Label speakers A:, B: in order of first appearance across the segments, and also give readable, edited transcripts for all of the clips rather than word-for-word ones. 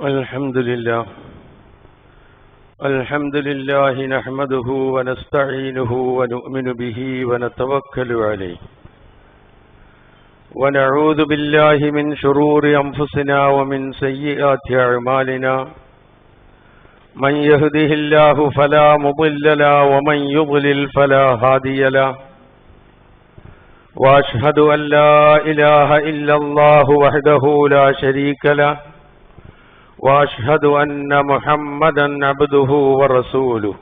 A: الحمد لله نحمده ونستعينه ونؤمن به ونتوكل عليه ونعوذ بالله من شرور أنفسنا ومن سيئات أعمالنا من يهده الله فلا مضل له ومن يضلل فلا هادي له وأشهد أن لا إله إلا الله وحده لا شريك له وأشهد أن محمدا عبده ورسوله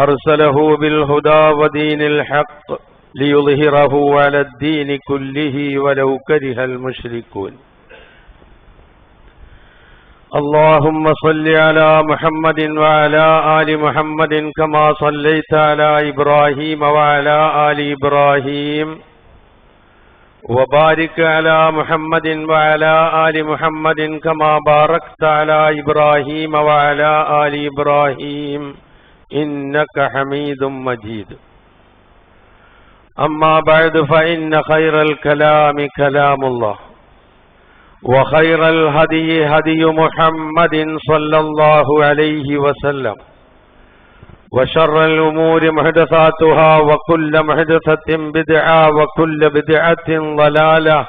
A: أرسله بالهدى ودين الحق ليظهره على الدين كله ولو كره المشركون اللهم صل على محمد وعلى آل محمد كما صليت على إبراهيم وعلى آل إبراهيم وبارك على محمد وعلى آل محمد كما باركت على إبراهيم وعلى آل إبراهيم إنك حميد مجيد أما بعد فإن خير الكلام كلام الله وخير الهدي هدي محمد صلى الله عليه وسلم وشر الأمور محدثاتها وكل محدثة بدعة وكل بدعة ضلالة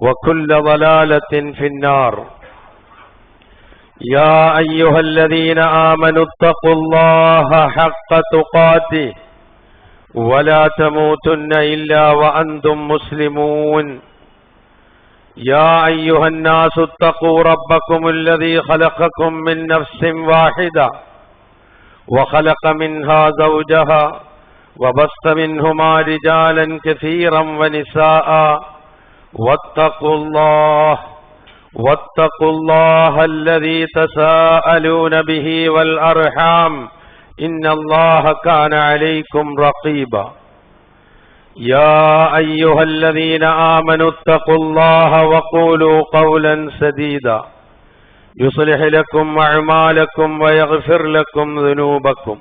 A: وكل ضلالة في النار يا أيها الذين آمنوا اتقوا الله حق تقاته ولا تموتن إلا وأنتم مسلمون يا أيها الناس اتقوا ربكم الذي خلقكم من نفس واحدة وخلق منها زوجها وبث منهما رجالا كثيرا ونساء واتقوا الله الذي تساءلون به والأرحام إن الله كان عليكم رقيبا يا أيها الذين آمنوا اتقوا الله وقولوا قولا سديدا يصلح لكم أعمالكم ويغفر لكم ذنوبكم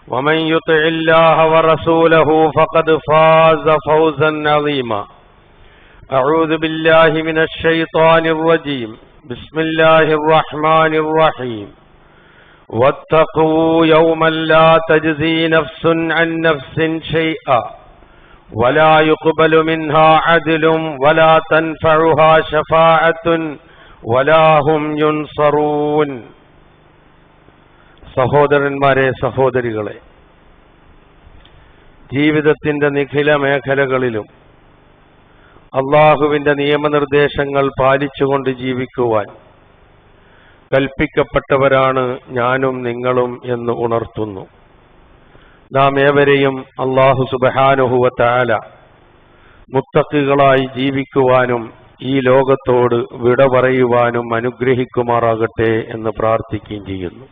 A: ومن يطع الله ورسوله فقد فاز فوزا عظيما أعوذ بالله من الشيطان الرجيم بسم الله الرحمن الرحيم واتقوا يوما لا تجزي نفس عن نفس شيئا ولا يقبل منها عدل ولا تنفعها شفاعة ولا هم ينصرون സഹോദരന്മാരെ, സഹോദരികളെ, ജീവിതത്തിന്റെ നിഖില മേഖലകളിലും അള്ളാഹുവിന്റെ നിയമനിർദ്ദേശങ്ങൾ പാലിച്ചുകൊണ്ട് ജീവിക്കുവാൻ കൽപ്പിക്കപ്പെട്ടവരാണ് ഞാനും നിങ്ങളും എന്ന് ഉണർത്തുന്നു. നാം ഏവരെയും അല്ലാഹു സുബ്ഹാനഹു വ തആല മുത്തഖികളായി ജീവിക്കുവാനും ഈ ലോകത്തോട് വിട പറയുവാനും അനുഗ്രഹിക്കുമാറാകട്ടെ എന്ന് പ്രാർത്ഥിക്കുകയും ചെയ്യുന്നു.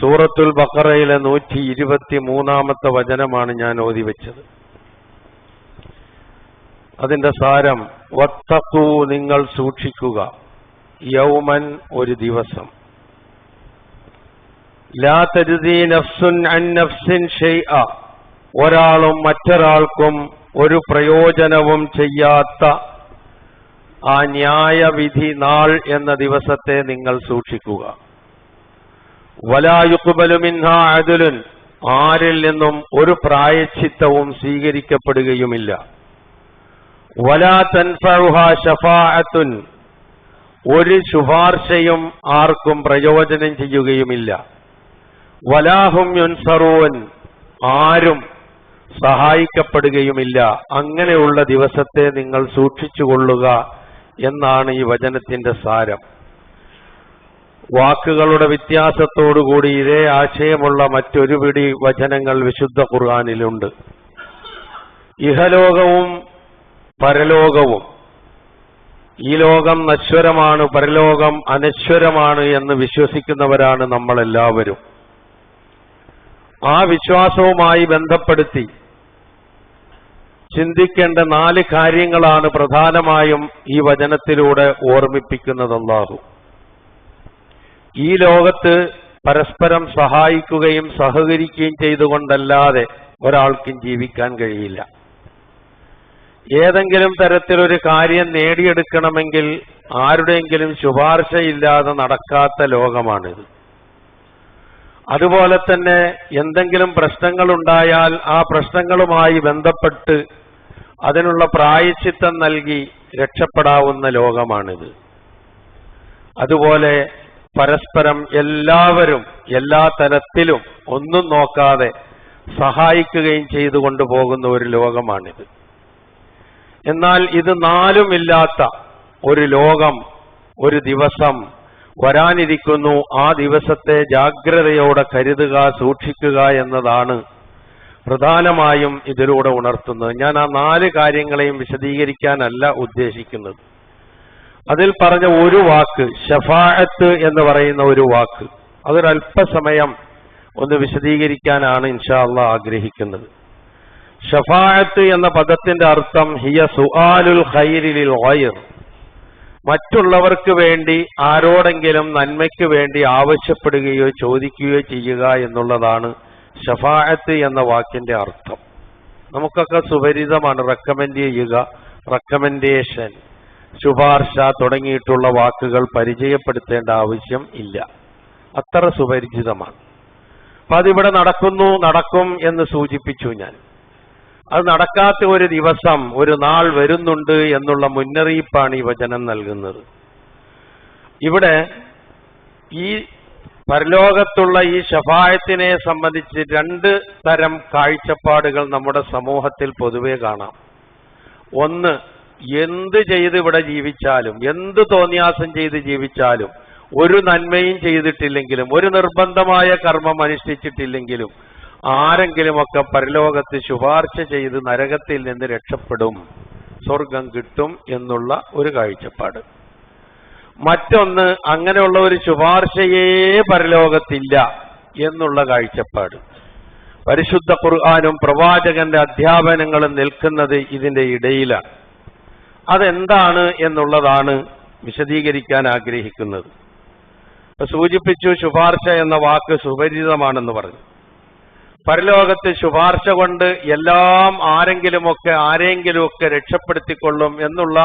A: സൂറത്തുൽ ബഖറയിലെ 123-ാമത്തെ വചനമാണ് ഞാൻ ഓതിവെച്ചത്. അതിന്റെ സാരം, വത്തഖൂ, നിങ്ങൾ സൂക്ഷിക്കുക, യൗമൻ, ഒരു ദിവസം, ലാ തജ്സീ നഫ്സുൻ അൻ നഫ്സിൻ ഷൈഅ, ഒരാളും മറ്റൊരാൾക്കും ഒരു പ്രയോജനവും ചെയ്യാത്ത ആ ന്യായവിധി നാൾ എന്ന ദിവസത്തെ നിങ്ങൾ സൂക്ഷിക്കുക. വലാ യുഖ്ബലു മിൻഹാ അദ്ലുൻ, ആരിൽ നിന്നും ഒരു പ്രായശ്ചിത്തവും സ്വീകരിക്കപ്പെടുകയുമില്ല. വലാ തൻഫഉഹാ ശഫാഅത്തുൻ, ഒരു ശുപാർശയും ആർക്കും പ്രയോജനം ചെയ്യുകയുമില്ല. വലാഹും യുൻസറൂൻ, ആരും സഹായിക്കപ്പെടുകയുമില്ല. അങ്ങനെയുള്ള ദിവസത്തെ നിങ്ങൾ സൂക്ഷിച്ചുകൊള്ളുക എന്നാണ് ഈ വചനത്തിന്റെ സാരം. വാക്കുകളുടെ വ്യത്യാസത്തോടുകൂടി ഇതേ ആശയമുള്ള മറ്റൊരു പിടി വചനങ്ങൾ വിശുദ്ധ ഖുർആനിലുണ്ട്. ഇഹലോകവും പരലോകവും, ഈ ലോകം നശ്വരമാണ്, പരലോകം അനശ്വരമാണ് എന്ന് വിശ്വസിക്കുന്നവരാണ് നമ്മളെല്ലാവരും. ആ വിശ്വാസവുമായി ബന്ധപ്പെടുത്തി ചിന്തിക്കേണ്ട 4 കാര്യങ്ങളാണ് പ്രധാനമായും ഈ വചനത്തിലൂടെ ഓർമ്മിപ്പിക്കുന്നത് അല്ലാഹു. ഈ ലോകത്ത് പരസ്പരം സഹായിക്കുകയും സഹകരിക്കുകയും ചെയ്തുകൊണ്ടല്ലാതെ ഒരാൾക്കും ജീവിക്കാൻ കഴിയില്ല. ഏതെങ്കിലും തരത്തിലൊരു കാര്യം നേടിയെടുക്കണമെങ്കിൽ ആരുടെയെങ്കിലും ശുപാർശയില്ലാതെ നടക്കാത്ത ലോകമാണിത്. അതുപോലെ തന്നെ എന്തെങ്കിലും പ്രശ്നങ്ങളുണ്ടായാൽ ആ പ്രശ്നങ്ങളുമായി ബന്ധപ്പെട്ട് അതിനുള്ള പ്രായശ്ചിത്തം നൽകി രക്ഷപ്പെടാവുന്ന ലോകമാണിത്. അതുപോലെ പരസ്പരം എല്ലാവരും എല്ലാ തലത്തിലും ഒന്നും നോക്കാതെ സഹായിക്കുകയും ചെയ്തുകൊണ്ട് പോകുന്ന ഒരു ലോകമാണിത്. എന്നാൽ ഇത് നാലുമില്ലാത്ത ഒരു ലോകം, ഒരു ദിവസം വരാനിരിക്കുന്നു. ആ ദിവസത്തെ ജാഗ്രതയോടെ കരുതുക, സൂക്ഷിക്കുക എന്നതാണ് പ്രധാനമായും ഇതിലൂടെ ഉണർത്തുന്നത്. ഞാൻ ആ 4 കാര്യങ്ങളെയും വിശദീകരിക്കാനല്ല ഉദ്ദേശിക്കുന്നത്. അതിൽ പറഞ്ഞ ഒരു വാക്ക് ശഫാഅത്ത് എന്ന് പറയുന്ന ഒരു വാക്ക്, അതൊരല്പസമയം ഒന്ന് വിശദീകരിക്കാനാണ് ഇൻഷാ അല്ലാഹ് ആഗ്രഹിക്കുന്നത്. ശഫാഅത്ത് എന്ന പദത്തിന്റെ അർത്ഥം ഹിയ സുആലുൽ ഖൈരി ലിൽ ഗൈർ, മറ്റുള്ളവർക്ക് വേണ്ടി ആരോടെങ്കിലും നന്മയ്ക്ക് വേണ്ടി ആവശ്യപ്പെടുകയോ ചോദിക്കുകയോ ചെയ്യുക എന്നുള്ളതാണ് ശഫാഅത്ത് എന്ന വാക്കിന്റെ അർത്ഥം. നമുക്കൊക്കെ സുപരിചിതമാണ് റെക്കമെൻഡ് ചെയ്യുക, റെക്കമെൻഡേഷൻ, ശുപാർശ തുടങ്ങിയിട്ടുള്ള വാക്കുകൾ പരിചയപ്പെടുത്തേണ്ട ആവശ്യം ഇല്ല, അത്ര സുപരിചിതമാണ്. അപ്പൊ അതിവിടെ നടക്കും എന്ന് സൂചിപ്പിച്ചു ഞാൻ. അത് നടക്കാത്ത ഒരു ദിവസം, ഒരു നാൾ വരുന്നുണ്ട് എന്നുള്ള മുന്നറിയിപ്പാണ് ഈ വചനം നൽകുന്നത്. ഇവിടെ ഈ പരലോകത്തുള്ള ഈ ശഫാഅത്തിനെ സംബന്ധിച്ച് 2 തരം കാഴ്ചപ്പാടുകൾ നമ്മുടെ സമൂഹത്തിൽ പൊതുവെ കാണാം. ഒന്ന്, എന്ത് ചെയ്ത് ഇവിടെ ജീവിച്ചാലും, എന്ത് തോന്നിയാസം ചെയ്ത് ജീവിച്ചാലും, ഒരു നന്മയും ചെയ്തിട്ടില്ലെങ്കിലും, ഒരു നിർബന്ധമായ കർമ്മം അനുഷ്ഠിച്ചിട്ടില്ലെങ്കിലും ആരെങ്കിലുമൊക്കെ പരലോകത്ത് ശുപാർശ ചെയ്ത് നരകത്തിൽ നിന്ന് രക്ഷപ്പെടും, സ്വർഗം കിട്ടും എന്നുള്ള ഒരു കാഴ്ചപ്പാട്. മറ്റൊന്ന്, അങ്ങനെയുള്ള ഒരു ശുപാർശയേ പരലോകത്തില്ല എന്നുള്ള കാഴ്ചപ്പാട്. പരിശുദ്ധ ഖുർആനും പ്രവാചകന്റെ അധ്യാപനങ്ങളും നിൽക്കുന്നത് ഇതിന്റെ ഇടയിലാണ്. അതെന്താണ് എന്നുള്ളതാണ് വിശദീകരിക്കാൻ ആഗ്രഹിക്കുന്നത്. സൂചിപ്പിച്ചു, ശുപാർശ എന്ന വാക്ക് സുപരിചിതമാണെന്ന് പറഞ്ഞു. പരലോകത്ത് ശുപാർശ കൊണ്ട് എല്ലാം ആരെങ്കിലുമൊക്കെ രക്ഷപ്പെടുത്തിക്കൊള്ളും എന്നുള്ള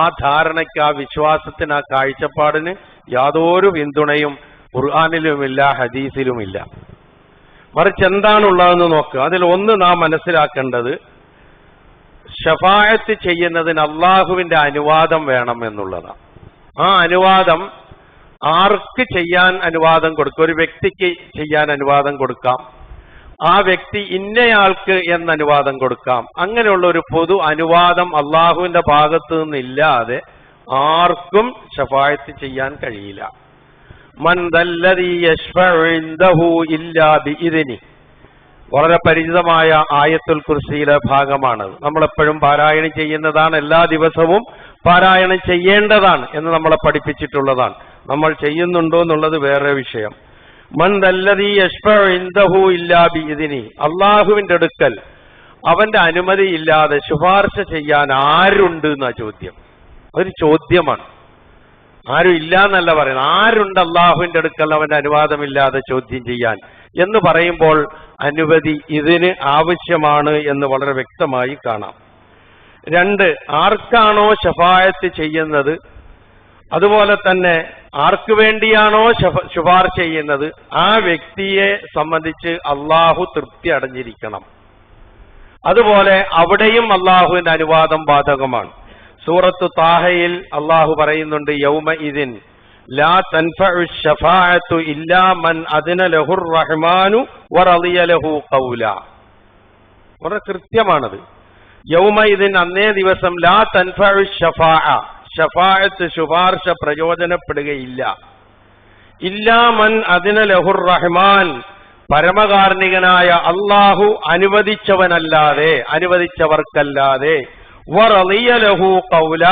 A: ആ ധാരണയ്ക്ക്, ആ വിശ്വാസത്തിന്, ആ കാഴ്ചപ്പാടിന് യാതൊരു പിന്തുണയും ഖുർആനിലുമില്ല, ഹദീസിലുമില്ല. മറിച്ച് എന്താണുള്ളതെന്ന് നോക്കുക. അതിൽ ഒന്ന് നാം മനസ്സിലാക്കേണ്ടത്, ശഫാഅത്ത് ചെയ്യുന്നതിന് അള്ളാഹുവിന്റെ അനുവാദം വേണം എന്നുള്ളതാണ്. ആ അനുവാദം ആർക്ക് ചെയ്യാൻ അനുവാദം കൊടുക്കും? ഒരു വ്യക്തിക്ക് ചെയ്യാൻ അനുവാദം കൊടുക്കാം, ആ വ്യക്തി ഇന്നയാൾക്ക് എന്ന അനുവാദം കൊടുക്കാം. അങ്ങനെയുള്ള ഒരു പൊതു അനുവാദം അള്ളാഹുവിന്റെ ഭാഗത്തു നിന്നില്ലാതെ ആർക്കും ശഫാഅത്ത് ചെയ്യാൻ കഴിയില്ല. മൻ ദല്ലദീ യശ്ഫഉ ഇൻദഹു ഇല്ലാ ബിഇദ്നി, വളരെ പരിചിതമായ ആയത്തുൽ കുർസിയിലെ ഭാഗമാണത്. നമ്മളെപ്പോഴും പാരായണം ചെയ്യുന്നതാണ്, എല്ലാ ദിവസവും പാരായണം ചെയ്യേണ്ടതാണ് എന്ന് നമ്മളെ പഠിപ്പിച്ചിട്ടുള്ളതാണ്. നമ്മൾ ചെയ്യുന്നുണ്ടോ എന്നുള്ളത് വേറെ വിഷയം. മൻ ദല്ലദീ യശ്ഫഉ ഇൻദഹു ഇല്ലാ ബിഇദ്നി, അള്ളാഹുവിന്റെ അടുക്കൽ അവന്റെ അനുമതി ഇല്ലാതെ ശുപാർശ ചെയ്യാൻ ആരുണ്ട് എന്നാ ചോദ്യം. അതൊരു ചോദ്യമാണ്. ആരും ഇല്ല എന്നല്ല പറയുന്നത്, ആരുണ്ട് അള്ളാഹുവിന്റെ അടുക്കൽ അവന്റെ അനുവാദമില്ലാതെ ചോദ്യം ചെയ്യാൻ എന്ന് പറയുമ്പോൾ അനുമതി ഇതിന് ആവശ്യമാണ് എന്ന് വളരെ വ്യക്തമായി കാണാം. 2, ആർക്കാണോ ശഫാഅത്ത് ചെയ്യുന്നത്, അതുപോലെ തന്നെ ആർക്ക് വേണ്ടിയാണോ ശുപാർശ ചെയ്യുന്നത്, ആ വ്യക്തിയെ സംബന്ധിച്ച് അള്ളാഹു തൃപ്തി അടഞ്ഞിരിക്കണം. അതുപോലെ അവിടെയും അള്ളാഹുവിന്റെ അനുവാദം ബാധകമാണ്. സൂറത്തു താഹയിൽ അള്ളാഹു പറയുന്നുണ്ട്, യൗമഇദിൻ ലാ തൻഫഉ ശഫാഅത്തു ഇല്ലാ മൻ അദ്ന ലഹുർ റഹ്മാനു വറളിയ ലഹു ഖൗല. വളരെ കൃത്യമാണത്. യൗമഇദിൻ, അന്നേ ദിവസം, ലാ തൻഫഉ ശഫാഅ, ശഫാഅത്ത് ശുപാർശ പ്രയോജനപ്പെടുകയില്ല, ഇല്ലാ മൻ അദ്ന ലഹുർ റഹ്മാൻ, പരമകാരുണികനായ അള്ളാഹു അനുവദിച്ചവർക്കല്ലാതെ, വറളിയ ലഹു ഖൗല,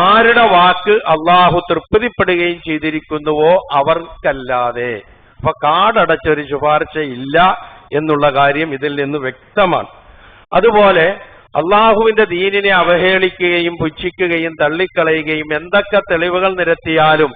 A: ആരുടെ വാക്ക് അള്ളാഹു തൃപ്തിപ്പെടുകയും ചെയ്തിരിക്കുന്നുവോ അവർക്കല്ലാതെ. അപ്പൊ കാടടച്ചൊരു ശുപാർശ ഇല്ല എന്നുള്ള കാര്യം ഇതിൽ നിന്ന് വ്യക്തമാണ്. അതുപോലെ അള്ളാഹുവിന്റെ ദീനിനെ അവഹേളിക്കുകയും പുച്ഛിക്കുകയും തള്ളിക്കളയുകയും എന്തൊക്കെ തെളിവുകൾ നിരത്തിയാലും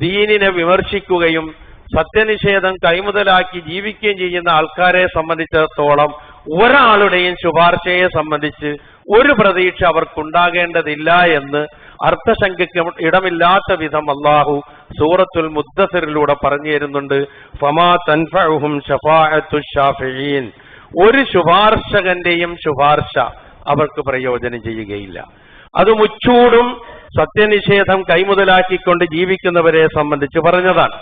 A: ദീനിനെ വിമർശിക്കുകയും സത്യനിഷേധം കൈമുതലാക്കി ജീവിക്കുകയും ചെയ്യുന്ന ആൾക്കാരെ സംബന്ധിച്ചിടത്തോളം ഒരാളുടെയും ശുപാർശയെ സംബന്ധിച്ച് ഒരു പ്രതീക്ഷ അവർക്കുണ്ടാകേണ്ടതില്ല എന്ന് അർത്ഥശങ്കയ്ക്ക് ഇടമില്ലാത്ത വിധം അള്ളാഹു സൂറത്തുൽ മുദ്ദസിറിലൂടെ പറഞ്ഞു തരുന്നുണ്ട്. ഫമാ തൻഫഉഹും ശഫാഅത്തു ശാഫിഈൻ, ഒരു ശുപാർശകന്റെയും ശുപാർശ അവർക്ക് പ്രയോജനം ചെയ്യുകയില്ല. അത് മുച്ചൂടും സത്യനിഷേധം കൈമുതലാക്കിക്കൊണ്ട് ജീവിക്കുന്നവരെ സംബന്ധിച്ച് പറഞ്ഞതാണ്.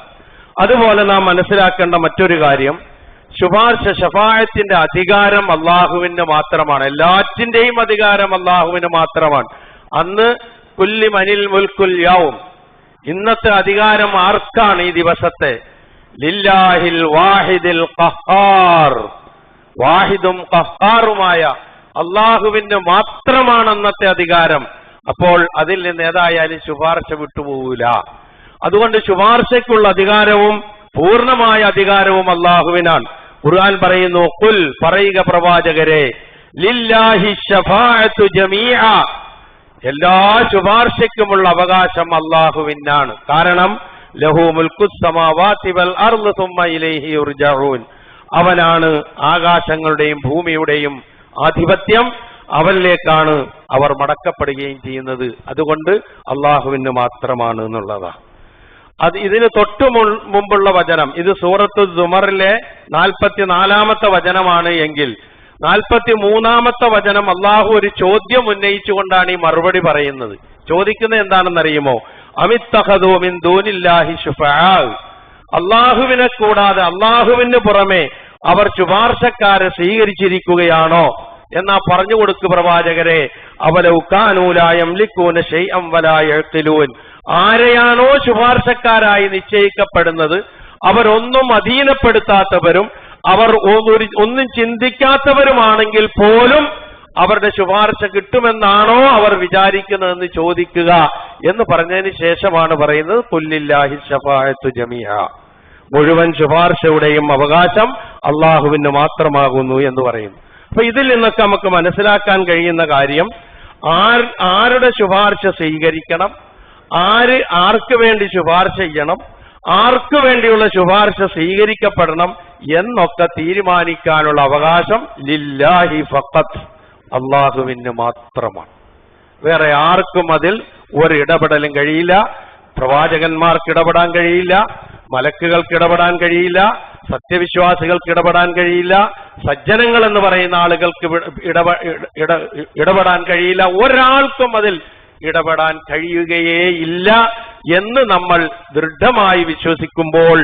A: അതുപോലെ നാം മനസ്സിലാക്കേണ്ട മറ്റൊരു കാര്യം, ഷഫാഅത്തിന്റെ അധികാരം അള്ളാഹുവിന് മാത്രമാണ്. എല്ലാറ്റിന്റെയും അധികാരം അള്ളാഹുവിന് മാത്രമാണ്. അന്ന് കുല്ലി മനിൽ മുൽക്കുൽ യൗം, ഇന്നത്തെ അധികാരം ആർക്കാണ്? ഈ ദിവസത്തെ ലില്ലാഹിൽ വാഹിദിൽ ഖഹാർ, വാഹിദും ഖഹാറുമായ അള്ളാഹുവിന് മാത്രമാണ് അന്നത്തെ അധികാരം. അപ്പോൾ അതിൽ നിന്ന് ഏതായാലും ശുപാർശ വിട്ടുപോകൂല. അതുകൊണ്ട് ശുപാർശയ്ക്കുള്ള അധികാരവും പൂർണ്ണമായ അധികാരവും അള്ളാഹുവിനാണ്. ഖുർആൻ പറയുന്നു, ഖുൽ, പറയുക പ്രവാചകരെ, ലില്ലാഹി ശഫാഅത്തു ജമീഅ, എല്ലാ ശുപാർശയ്ക്കുമുള്ള അവകാശം അള്ളാഹുവിനാണ്. കാരണം ലഹു മുൽക്കുസ് സമാവാതി വൽ അർള് സുമ്മ ഇലൈഹി യുർജഊൻ, അവനാണ് ആകാശങ്ങളുടെയും ഭൂമിയുടെയും ആധിപത്യം, അവനിലേക്കാണ് അവർ മടക്കപ്പെടുകയും ചെയ്യുന്നത്. അതുകൊണ്ട് അള്ളാഹുവിന് മാത്രമാണ് എന്നുള്ളതാണ്. അത് ഇതിന് തൊട്ടു മുമ്പുള്ള വചനം, ഇത് സൂറത്തു സുമറിലെ 44-ാമത്തെ വചനമാണ് എങ്കിൽ 43-ാമത്തെ വചനം അള്ളാഹു ഒരു ചോദ്യം ഉന്നയിച്ചുകൊണ്ടാണ് ഈ മറുപടി പറയുന്നത്. ചോദിക്കുന്നത് എന്താണെന്നറിയുമോ? അമിത്തഖദൂ മിൻ ദൂനില്ലാഹി ശുഫആ, അള്ളാഹുവിനെ കൂടാതെ അള്ളാഹുവിന് പുറമെ അവർ ശുപാർശക്കാരെ സ്വീകരിച്ചിരിക്കുകയാണോ എന്നാ പറഞ്ഞു കൊടുക്കു പ്രവാചകരെ. അവലൗ കാനൂ ലാ യംലികൂന ശൈഅൻ വലാ യഖിലൂൻ, ആരെയാണോ ശുപാർശക്കാരായി നിശ്ചയിക്കപ്പെടുന്നത് അവരൊന്നും അധീനപ്പെടുത്താത്തവരും അവർ ഒന്നും ചിന്തിക്കാത്തവരുമാണെങ്കിൽ പോലും അവരുടെ ശുപാർശ കിട്ടുമെന്നാണോ അവർ വിചാരിക്കുന്നതെന്ന് ചോദിക്കുക എന്ന് പറഞ്ഞതിന് ശേഷമാണ് പറയുന്നത് ഖുല്ലില്ലാഹി ശഫാഅത്തു ജമീഅ, മുഴുവൻ ശുപാർശയുടെയും അവകാശം അള്ളാഹുവിന് മാത്രമാകുന്നു എന്ന് പറയുന്നു. അപ്പൊ ഇതിൽ നിന്നൊക്കെ നമുക്ക് മനസ്സിലാക്കാൻ കഴിയുന്ന കാര്യം, ആരുടെ ശുപാർശ സ്വീകരിക്കണം, ആർക്ക് വേണ്ടി ശുപാർശ ചെയ്യണം, ആർക്കു വേണ്ടിയുള്ള ശുപാർശ സ്വീകരിക്കപ്പെടണം എന്നൊക്കെ തീരുമാനിക്കാനുള്ള അവകാശം ലില്ലാഹി ഫഖത്ത്, അള്ളാഹുവിന് മാത്രമാണ്. വേറെ ആർക്കും അതിൽ ഒരു ഇടപെടലും കഴിയില്ല. പ്രവാചകന്മാർക്ക് ഇടപെടാൻ കഴിയില്ല, മലക്കുകൾക്ക് ഇടപെടാൻ കഴിയില്ല, സത്യവിശ്വാസികൾക്ക് ഇടപെടാൻ കഴിയില്ല, സജ്ജനങ്ങൾ എന്ന് പറയുന്ന ആളുകൾക്ക് ഇടപെടാൻ കഴിയില്ല. ഒരാൾക്കും അതിൽ ഇടപെടാൻ കഴിയുകയേ ഇല്ല എന്ന് നമ്മൾ ദൃഢമായി വിശ്വസിക്കുമ്പോൾ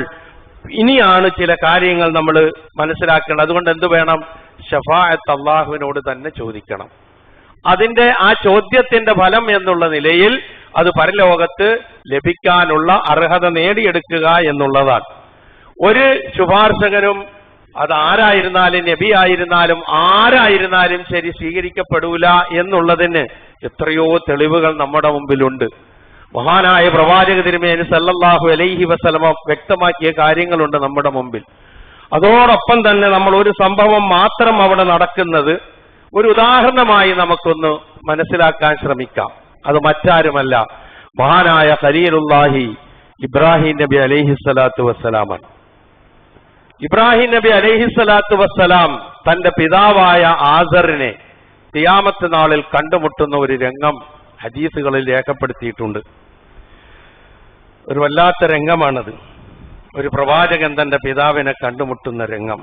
A: ഇനിയാണ് ചില കാര്യങ്ങൾ നമ്മൾ മനസ്സിലാക്കേണ്ടത്. അതുകൊണ്ട് എന്ത് വേണം? ശഫാഅത്ത് അള്ളാഹുവിനോട് തന്നെ ചോദിക്കണം. അതിന്റെ ആ ചോദ്യത്തിന്റെ ഫലം എന്നുള്ള നിലയിൽ അത് പരലോകത്ത് ലഭിക്കാനുള്ള അർഹത നേടിയെടുക്കുക എന്നുള്ളതാണ്. ഒരു ശുപാർശകനും അത് ആരായിരുന്നാലും, നബി ആയിരുന്നാലും ആരായിരുന്നാലും ശരി, സ്വീകരിക്കപ്പെടൂല എന്നുള്ളതിന് എത്രയോ തെളിവുകൾ നമ്മുടെ മുമ്പിലുണ്ട്. മഹാനായ പ്രവാചക തിരുമേനി സല്ലല്ലാഹു അലൈഹി വസല്ലമ വ്യക്തമാക്കിയ കാര്യങ്ങളുണ്ട് നമ്മുടെ മുമ്പിൽ. അതോടൊപ്പം തന്നെ നമ്മൾ ഒരു സംഭവം മാത്രം അവിടെ നടക്കുന്നത് ഒരു ഉദാഹരണമായി നമുക്കൊന്ന് മനസ്സിലാക്കാൻ ശ്രമിക്കാം. അത് മറ്റാരുമല്ല, മഹാനായ ഖലീലുല്ലാഹി ഇബ്രാഹിം നബി അലൈഹിസ്സലാത്തു വസ്സലാമാണ്. ഇബ്രാഹിം നബി അലൈഹിസ്സലാത്തു വസ്സലാം തന്റെ പിതാവായ ആസറിനെ ഖിയാമത്ത് നാളിൽ കണ്ടുമുട്ടുന്ന ഒരു രംഗം ഹദീസുകളിൽ രേഖപ്പെടുത്തിയിട്ടുണ്ട്. ഒരു വല്ലാത്ത രംഗമാണത്. ഒരു പ്രവാചകൻ തന്റെ പിതാവിനെ കണ്ടുമുട്ടുന്ന രംഗം.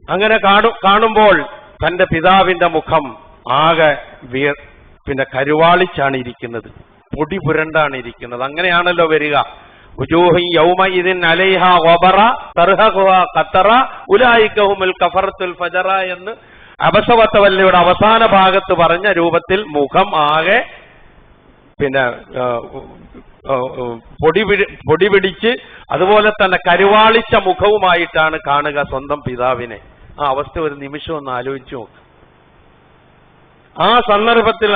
A: അങ്ങനെ കാണുമ്പോൾ തന്റെ പിതാവിന്റെ മുഖം ആകെ കരുവാളിച്ചാണ് ഇരിക്കുന്നത്, പൊടി പുരണ്ടാണ് ഇരിക്കുന്നത്. അങ്ങനെയാണല്ലോ വരിക. വുജൂഹു യൗമഇദിൻ അലൈഹാ ഗബറ തർഹഖുഹാ ഖതറ ഉലൈക ഹുമുൽ കഫറത്തുൽ ഫജറ എന്ന് അബസവത്തവല്ലയുടെ അവസാന ഭാഗത്ത് പറഞ്ഞ രൂപത്തിൽ മുഖം ആകെ പൊടി പിടിച്ച് അതുപോലെ തന്നെ കരുവാളിച്ച മുഖവുമായിട്ടാണ് കാണുക സ്വന്തം പിതാവിനെ. ആ അവസ്ഥ ഒരു നിമിഷം ഒന്ന് ആലോചിച്ചു നോക്ക്. ആ സന്ദർഭത്തിൽ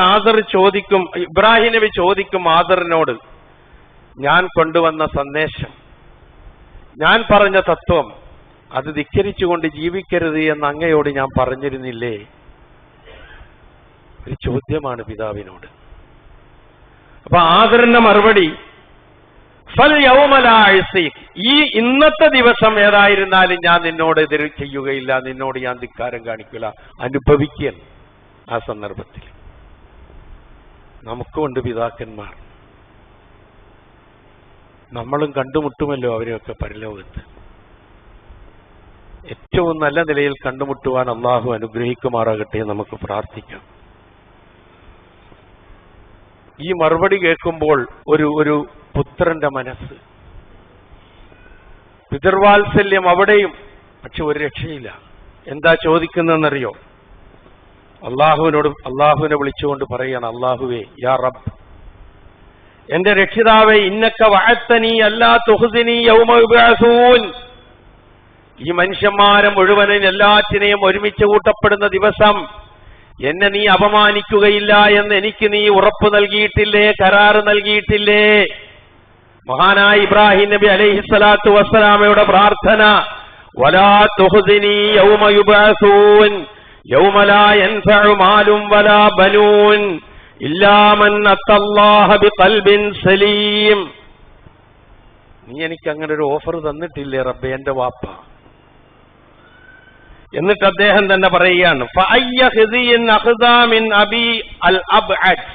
A: ഇബ്രാഹിം നബി ചോദിക്കും ആദറിനോട്, ഞാൻ കൊണ്ടുവന്ന സന്ദേശം, ഞാൻ പറഞ്ഞ തത്വം അത് ധിക്കരിച്ചുകൊണ്ട് ജീവിക്കരുത് എന്ന് അങ്ങയോട് ഞാൻ പറഞ്ഞിരുന്നില്ലേ? ഒരു ചോദ്യമാണ് പിതാവിനോട്. അപ്പൊ ആദറിന്റെ മറുപടി, ഫൽ യൗമല അഴ്സീക്, ഈ ഇന്നത്തെ ദിവസം ഏതായിരുന്നാലും ഞാൻ നിന്നോട് എതിർ ചെയ്യുകയില്ല, നിന്നോട് ഞാൻ ധിക്കാരം കാണിക്കില്ല, അനുഭവിക്കുകയാണ്. ആ സന്ദർഭത്തിൽ നമുക്കുമുണ്ട് പിതാക്കന്മാർ, നമ്മളും കണ്ടുമുട്ടുമല്ലോ അവരെയൊക്കെ പരലോകത്ത്. ഏറ്റവും നല്ല നിലയിൽ കണ്ടുമുട്ടുവാൻ അള്ളാഹു അനുഗ്രഹിക്കുമാറാകട്ടെ. നമുക്ക് പ്രാർത്ഥിക്കാം. ഈ മറുപടി കേൾക്കുമ്പോൾ ഒരു പുത്രന്റെ മനസ്സ്, പിതൃവാത്സല്യം അവിടെയും. പക്ഷെ ഒരു രക്ഷയില്ല. എന്താ ചോദിക്കുന്നതെന്നറിയോ? അള്ളാഹുവിനെ വിളിച്ചുകൊണ്ട് പറയാണ്, അള്ളാഹുവേ, യാ റബ്ബ്, എന്റെ രക്ഷിതാവേ, ഇന്നക വഅദ്തനി അല്ലാ തുഖ്സിനി യൗമ യുബ്അസൂൻ. ഈ മനുഷ്യന്മാരെ മുഴുവനും എല്ലാറ്റിനെയും ഒരുമിച്ച് കൂട്ടപ്പെടുന്ന ദിവസം എന്നെ നീ അപമാനിക്കുകയില്ല എന്ന് എനിക്ക് നീ ഉറപ്പ് നൽകിയിട്ടില്ലേ, കരാറ് നൽകിയിട്ടില്ലേ? മഹാനായ ഇബ്രാഹിം നബി അലൈഹിസ്സലാത്തു വസ്സലാമയുടെ പ്രാർത്ഥന, വലാ തുഖ്സിനി യൗമ യുബ്അസൂൻ യൗമ ലാ യൻഫഉ മാലും വലാ ബനൂൻ ഇല്ലാ മൻ അത്തല്ലാഹ ബിഖൽബിൻ സലീം. നീ എനിക്ക് അങ്ങനെ ഒരു ഓഫർ തന്നിട്ടില്ലേ റബ്ബേ, എന്റെ വാപ്പ. എന്നിട്ട് അദ്ദേഹം തന്നെ പറയുകയാണ്, ഫഅയ്യ ഖിസിൻ അഖ്ദാ മിൻ അബി അൽ അബ്അദ്.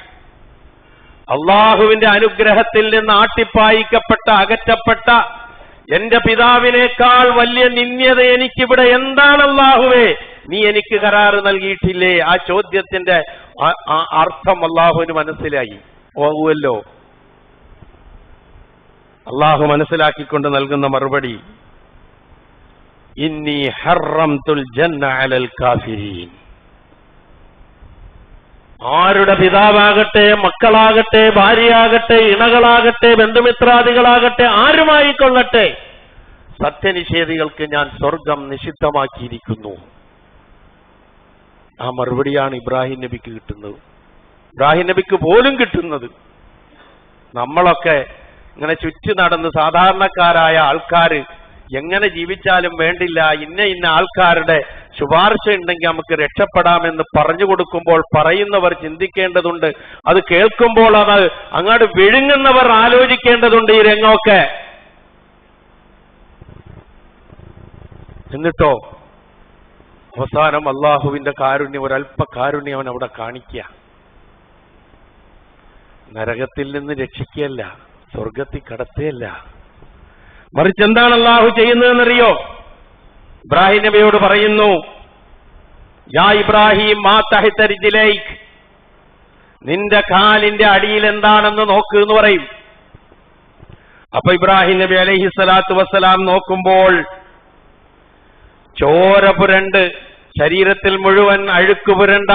A: അള്ളാഹുവിന്റെ അനുഗ്രഹത്തിൽ നിന്ന് ആട്ടിപ്പായിക്കപ്പെട്ട, അകറ്റപ്പെട്ട എന്റെ പിതാവിനേക്കാൾ വലിയ നിന്ദ്യത എനിക്കിവിടെ എന്താണ് അള്ളാഹുവേ? നീ എനിക്ക് കരാറ് നൽകിയിട്ടില്ലേ? ആ ചോദ്യത്തിന്റെ അർത്ഥം അള്ളാഹുവിന് മനസ്സിലായി പോകുമല്ലോ. അള്ളാഹു മനസ്സിലാക്കിക്കൊണ്ട് നൽകുന്ന മറുപടി, ഇന്നി ഹറംതുൽ ജന്ന അലൽ കാഫിരീൻ. ആരുടെ പിതാവാകട്ടെ, മക്കളാകട്ടെ, ഭാര്യയാകട്ടെ, ഇണകളാകട്ടെ, ബന്ധുമിത്രാദികളാകട്ടെ, ആരുമായിക്കൊള്ളട്ടെ, സത്യനിഷേധികൾക്ക് ഞാൻ സ്വർഗം നിഷിദ്ധമാക്കിയിരിക്കുന്നു. ആ മറുപടിയാണ് ഇബ്രാഹിം നബിക്ക് കിട്ടുന്നത്. ഇബ്രാഹിം നബിക്ക് പോലും കിട്ടുന്നത്. നമ്മളൊക്കെ ഇങ്ങനെ ചുറ്റി നടന്ന് സാധാരണക്കാരായ ആൾക്കാർ എങ്ങനെ ജീവിച്ചാലും വേണ്ടില്ല, ഇന്ന ആൾക്കാരുടെ ശുപാർശ ഉണ്ടെങ്കിൽ നമുക്ക് രക്ഷപ്പെടാമെന്ന് പറഞ്ഞു കൊടുക്കുമ്പോൾ പറയുന്നവർ ചിന്തിക്കേണ്ടതുണ്ട്. അത് കേൾക്കുമ്പോൾ അത് അങ്ങോട്ട് വിഴുങ്ങുന്നവർ ആലോചിക്കേണ്ടതുണ്ട് ഈ രംഗമൊക്കെ. എന്നിട്ടോ അവസാനം അള്ളാഹുവിന്റെ കാരുണ്യം, ഒരല്പ കാരുണ്യം അവൻ അവിടെ കാണിക്കുക. നരകത്തിൽ നിന്ന് രക്ഷിക്കുകയല്ല, സ്വർഗത്തിൽ കടത്തുകയല്ല, മറിച്ച് എന്താണ് അള്ളാഹു ചെയ്യുന്നതെന്നറിയോ? ഇബ്രാഹിം നബിയോട് പറയുന്നു, യാ ഇബ്രാഹിം മാ തഹ്ത റിജ്ലൈക്, നിന്റെ കാലിന്റെ അടിയിൽ എന്താണെന്ന് നോക്ക് എന്ന് പറയും. അപ്പൊ ഇബ്രാഹിം നബി അലൈഹിസ്സലാത്തു വസ്സലാം നോക്കുമ്പോൾ ചോര പുരണ്ട്, ശരീരത്തിൽ മുഴുവൻ അഴുക്ക് പുരണ്ട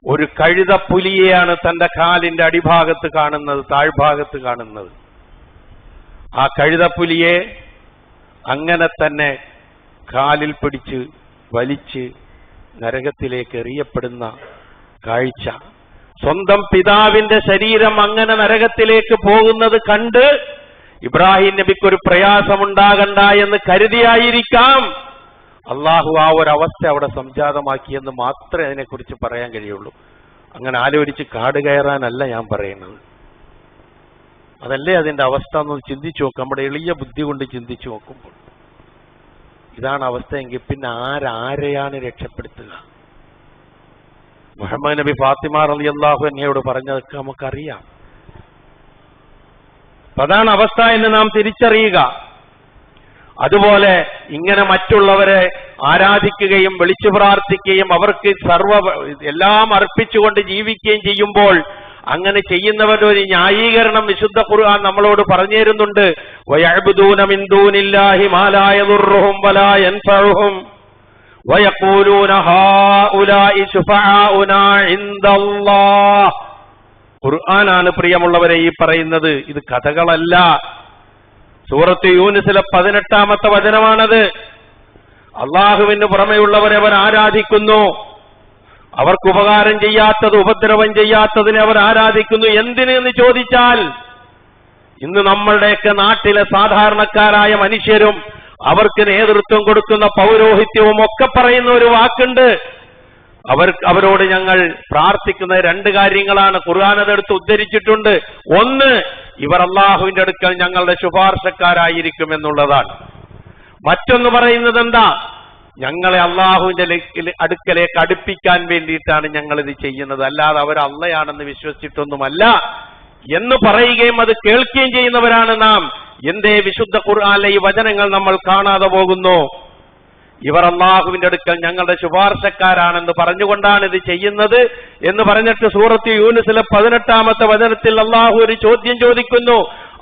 A: ഒരു കഴുതപ്പുലിയെയാണ് തന്റെ കാലിന്റെ അടിഭാഗത്ത് കാണുന്നത്, താഴ്ഭാഗത്ത് കാണുന്നത്. ആ കഴുതപ്പുലിയെ അങ്ങനെ തന്നെ കാലിൽ പിടിച്ച് വലിച്ച് നരകത്തിലേക്ക് എറിയപ്പെടുന്ന കാഴ്ച. സ്വന്തം പിതാവിന്റെ ശരീരം അങ്ങനെ നരകത്തിലേക്ക് പോകുന്നത് കണ്ട് ഇബ്രാഹിം നബിക്കൊരു പ്രയാസമുണ്ടാകണ്ട എന്ന് കരുതിയായിരിക്കാം അള്ളാഹു ആ ഒരവസ്ഥ അവിടെ സംജാതമാക്കിയെന്ന് മാത്രമേ അതിനെക്കുറിച്ച് പറയാൻ കഴിയുള്ളൂ. അങ്ങനെ ആലോചിച്ച് കാട് കയറാനല്ല ഞാൻ പറയുന്നത്. അതല്ലേ അതിന്റെ അവസ്ഥ എന്ന് ചിന്തിച്ചു നോക്കും. നമ്മുടെ എളിയ ബുദ്ധി കൊണ്ട് ചിന്തിച്ചു നോക്കുമ്പോൾ ഇതാണ് അവസ്ഥയെങ്കിൽ പിന്നെ ആരെയാണ് രക്ഷപ്പെടുത്തുക? മുഹമ്മദ് നബി ഫാത്തിമ റളിയല്ലാഹു അൻഹയോട് പറഞ്ഞതൊക്കെ നമുക്കറിയാം. അതാണ് അവസ്ഥ എന്ന് നാം തിരിച്ചറിയുക. അതുപോലെ ഇങ്ങനെ മറ്റുള്ളവരെ ആരാധിക്കുകയും വിളിച്ചു പ്രാർത്ഥിക്കുകയും അവർക്ക് എല്ലാം അർപ്പിച്ചുകൊണ്ട് ജീവിക്കുകയും ചെയ്യുമ്പോൾ അങ്ങനെ ചെയ്യുന്നവരുടെ ഒരു ന്യായീകരണം വിശുദ്ധ ഖുർആൻ നമ്മളോട് പറഞ്ഞു തരുന്നുണ്ട്. വയഅ്ബുദൂന മിൻ ദൂനില്ലാഹി മാ ലാ യദുർറുഹും വലാ യൻഫഉഹും വയഖൂലൂന ഹാഉലാഇ ശുഫആഉനാ ഇൻദല്ലാഹ്. ഖുർആനാണ് പ്രിയമുള്ളവരെ ഈ പറയുന്നത്, ഇത് കഥകളല്ല. സൂറത്ത് യൂനുസിലെ 18-ാമത്തെ വചനമാണത്. അള്ളാഹുവിന് പുറമെയുള്ളവരെ അവർ ആരാധിക്കുന്നു, അവർക്ക് ഉപകാരം ചെയ്യാത്തത്, ഉപദ്രവം ചെയ്യാത്തതിനെ അവർ ആരാധിക്കുന്നു. എന്തിനെന്ന് ചോദിച്ചാൽ ഇന്ന് നമ്മളുടെയൊക്കെ നാട്ടിലെ സാധാരണക്കാരായ മനുഷ്യരും അവർക്ക് നേതൃത്വം കൊടുക്കുന്ന പൗരോഹിത്യവും ഒക്കെ പറയുന്ന ഒരു വാക്കുണ്ട്. അവരോട് ഞങ്ങൾ പ്രാർത്ഥിക്കുന്ന രണ്ട് കാര്യങ്ങളാണ്. ഖുർആൻ അതെടുത്ത് ഉദ്ധരിച്ചിട്ടുണ്ട്. ഒന്ന്, ഇവർ അള്ളാഹുവിന്റെ അടുക്കൽ ഞങ്ങളുടെ ശുപാർശക്കാരായിരിക്കും എന്നുള്ളതാണ്. മറ്റൊന്ന് പറയുന്നത് എന്താ? ഞങ്ങളെ അള്ളാഹുവിന്റെ അടുക്കലേക്ക് അടുപ്പിക്കാൻ വേണ്ടിയിട്ടാണ് ഞങ്ങളിത് ചെയ്യുന്നത്, അല്ലാതെ അവർ അള്ളയാണെന്ന് വിശ്വസിച്ചിട്ടൊന്നുമല്ല എന്ന് പറയുകയും അത് കേൾക്കുകയും ചെയ്യുന്നവരാണ് നാം. എന്തേ വിശുദ്ധ ഖുർആനിലെ ഈ വചനങ്ങൾ നമ്മൾ കാണാതെ പോകുന്നു? ഇവർ അള്ളാഹുവിന്റെ അടുക്കൽ ഞങ്ങളുടെ ശുപാർശക്കാരാണെന്ന് പറഞ്ഞുകൊണ്ടാണ് ഇത് ചെയ്യുന്നത് എന്ന് പറഞ്ഞിട്ട് സൂറത്ത് യൂനുസിലെ 18-ാമത്തെ വചനത്തിൽ അള്ളാഹു ഒരു ചോദ്യം ചോദിക്കുന്നു.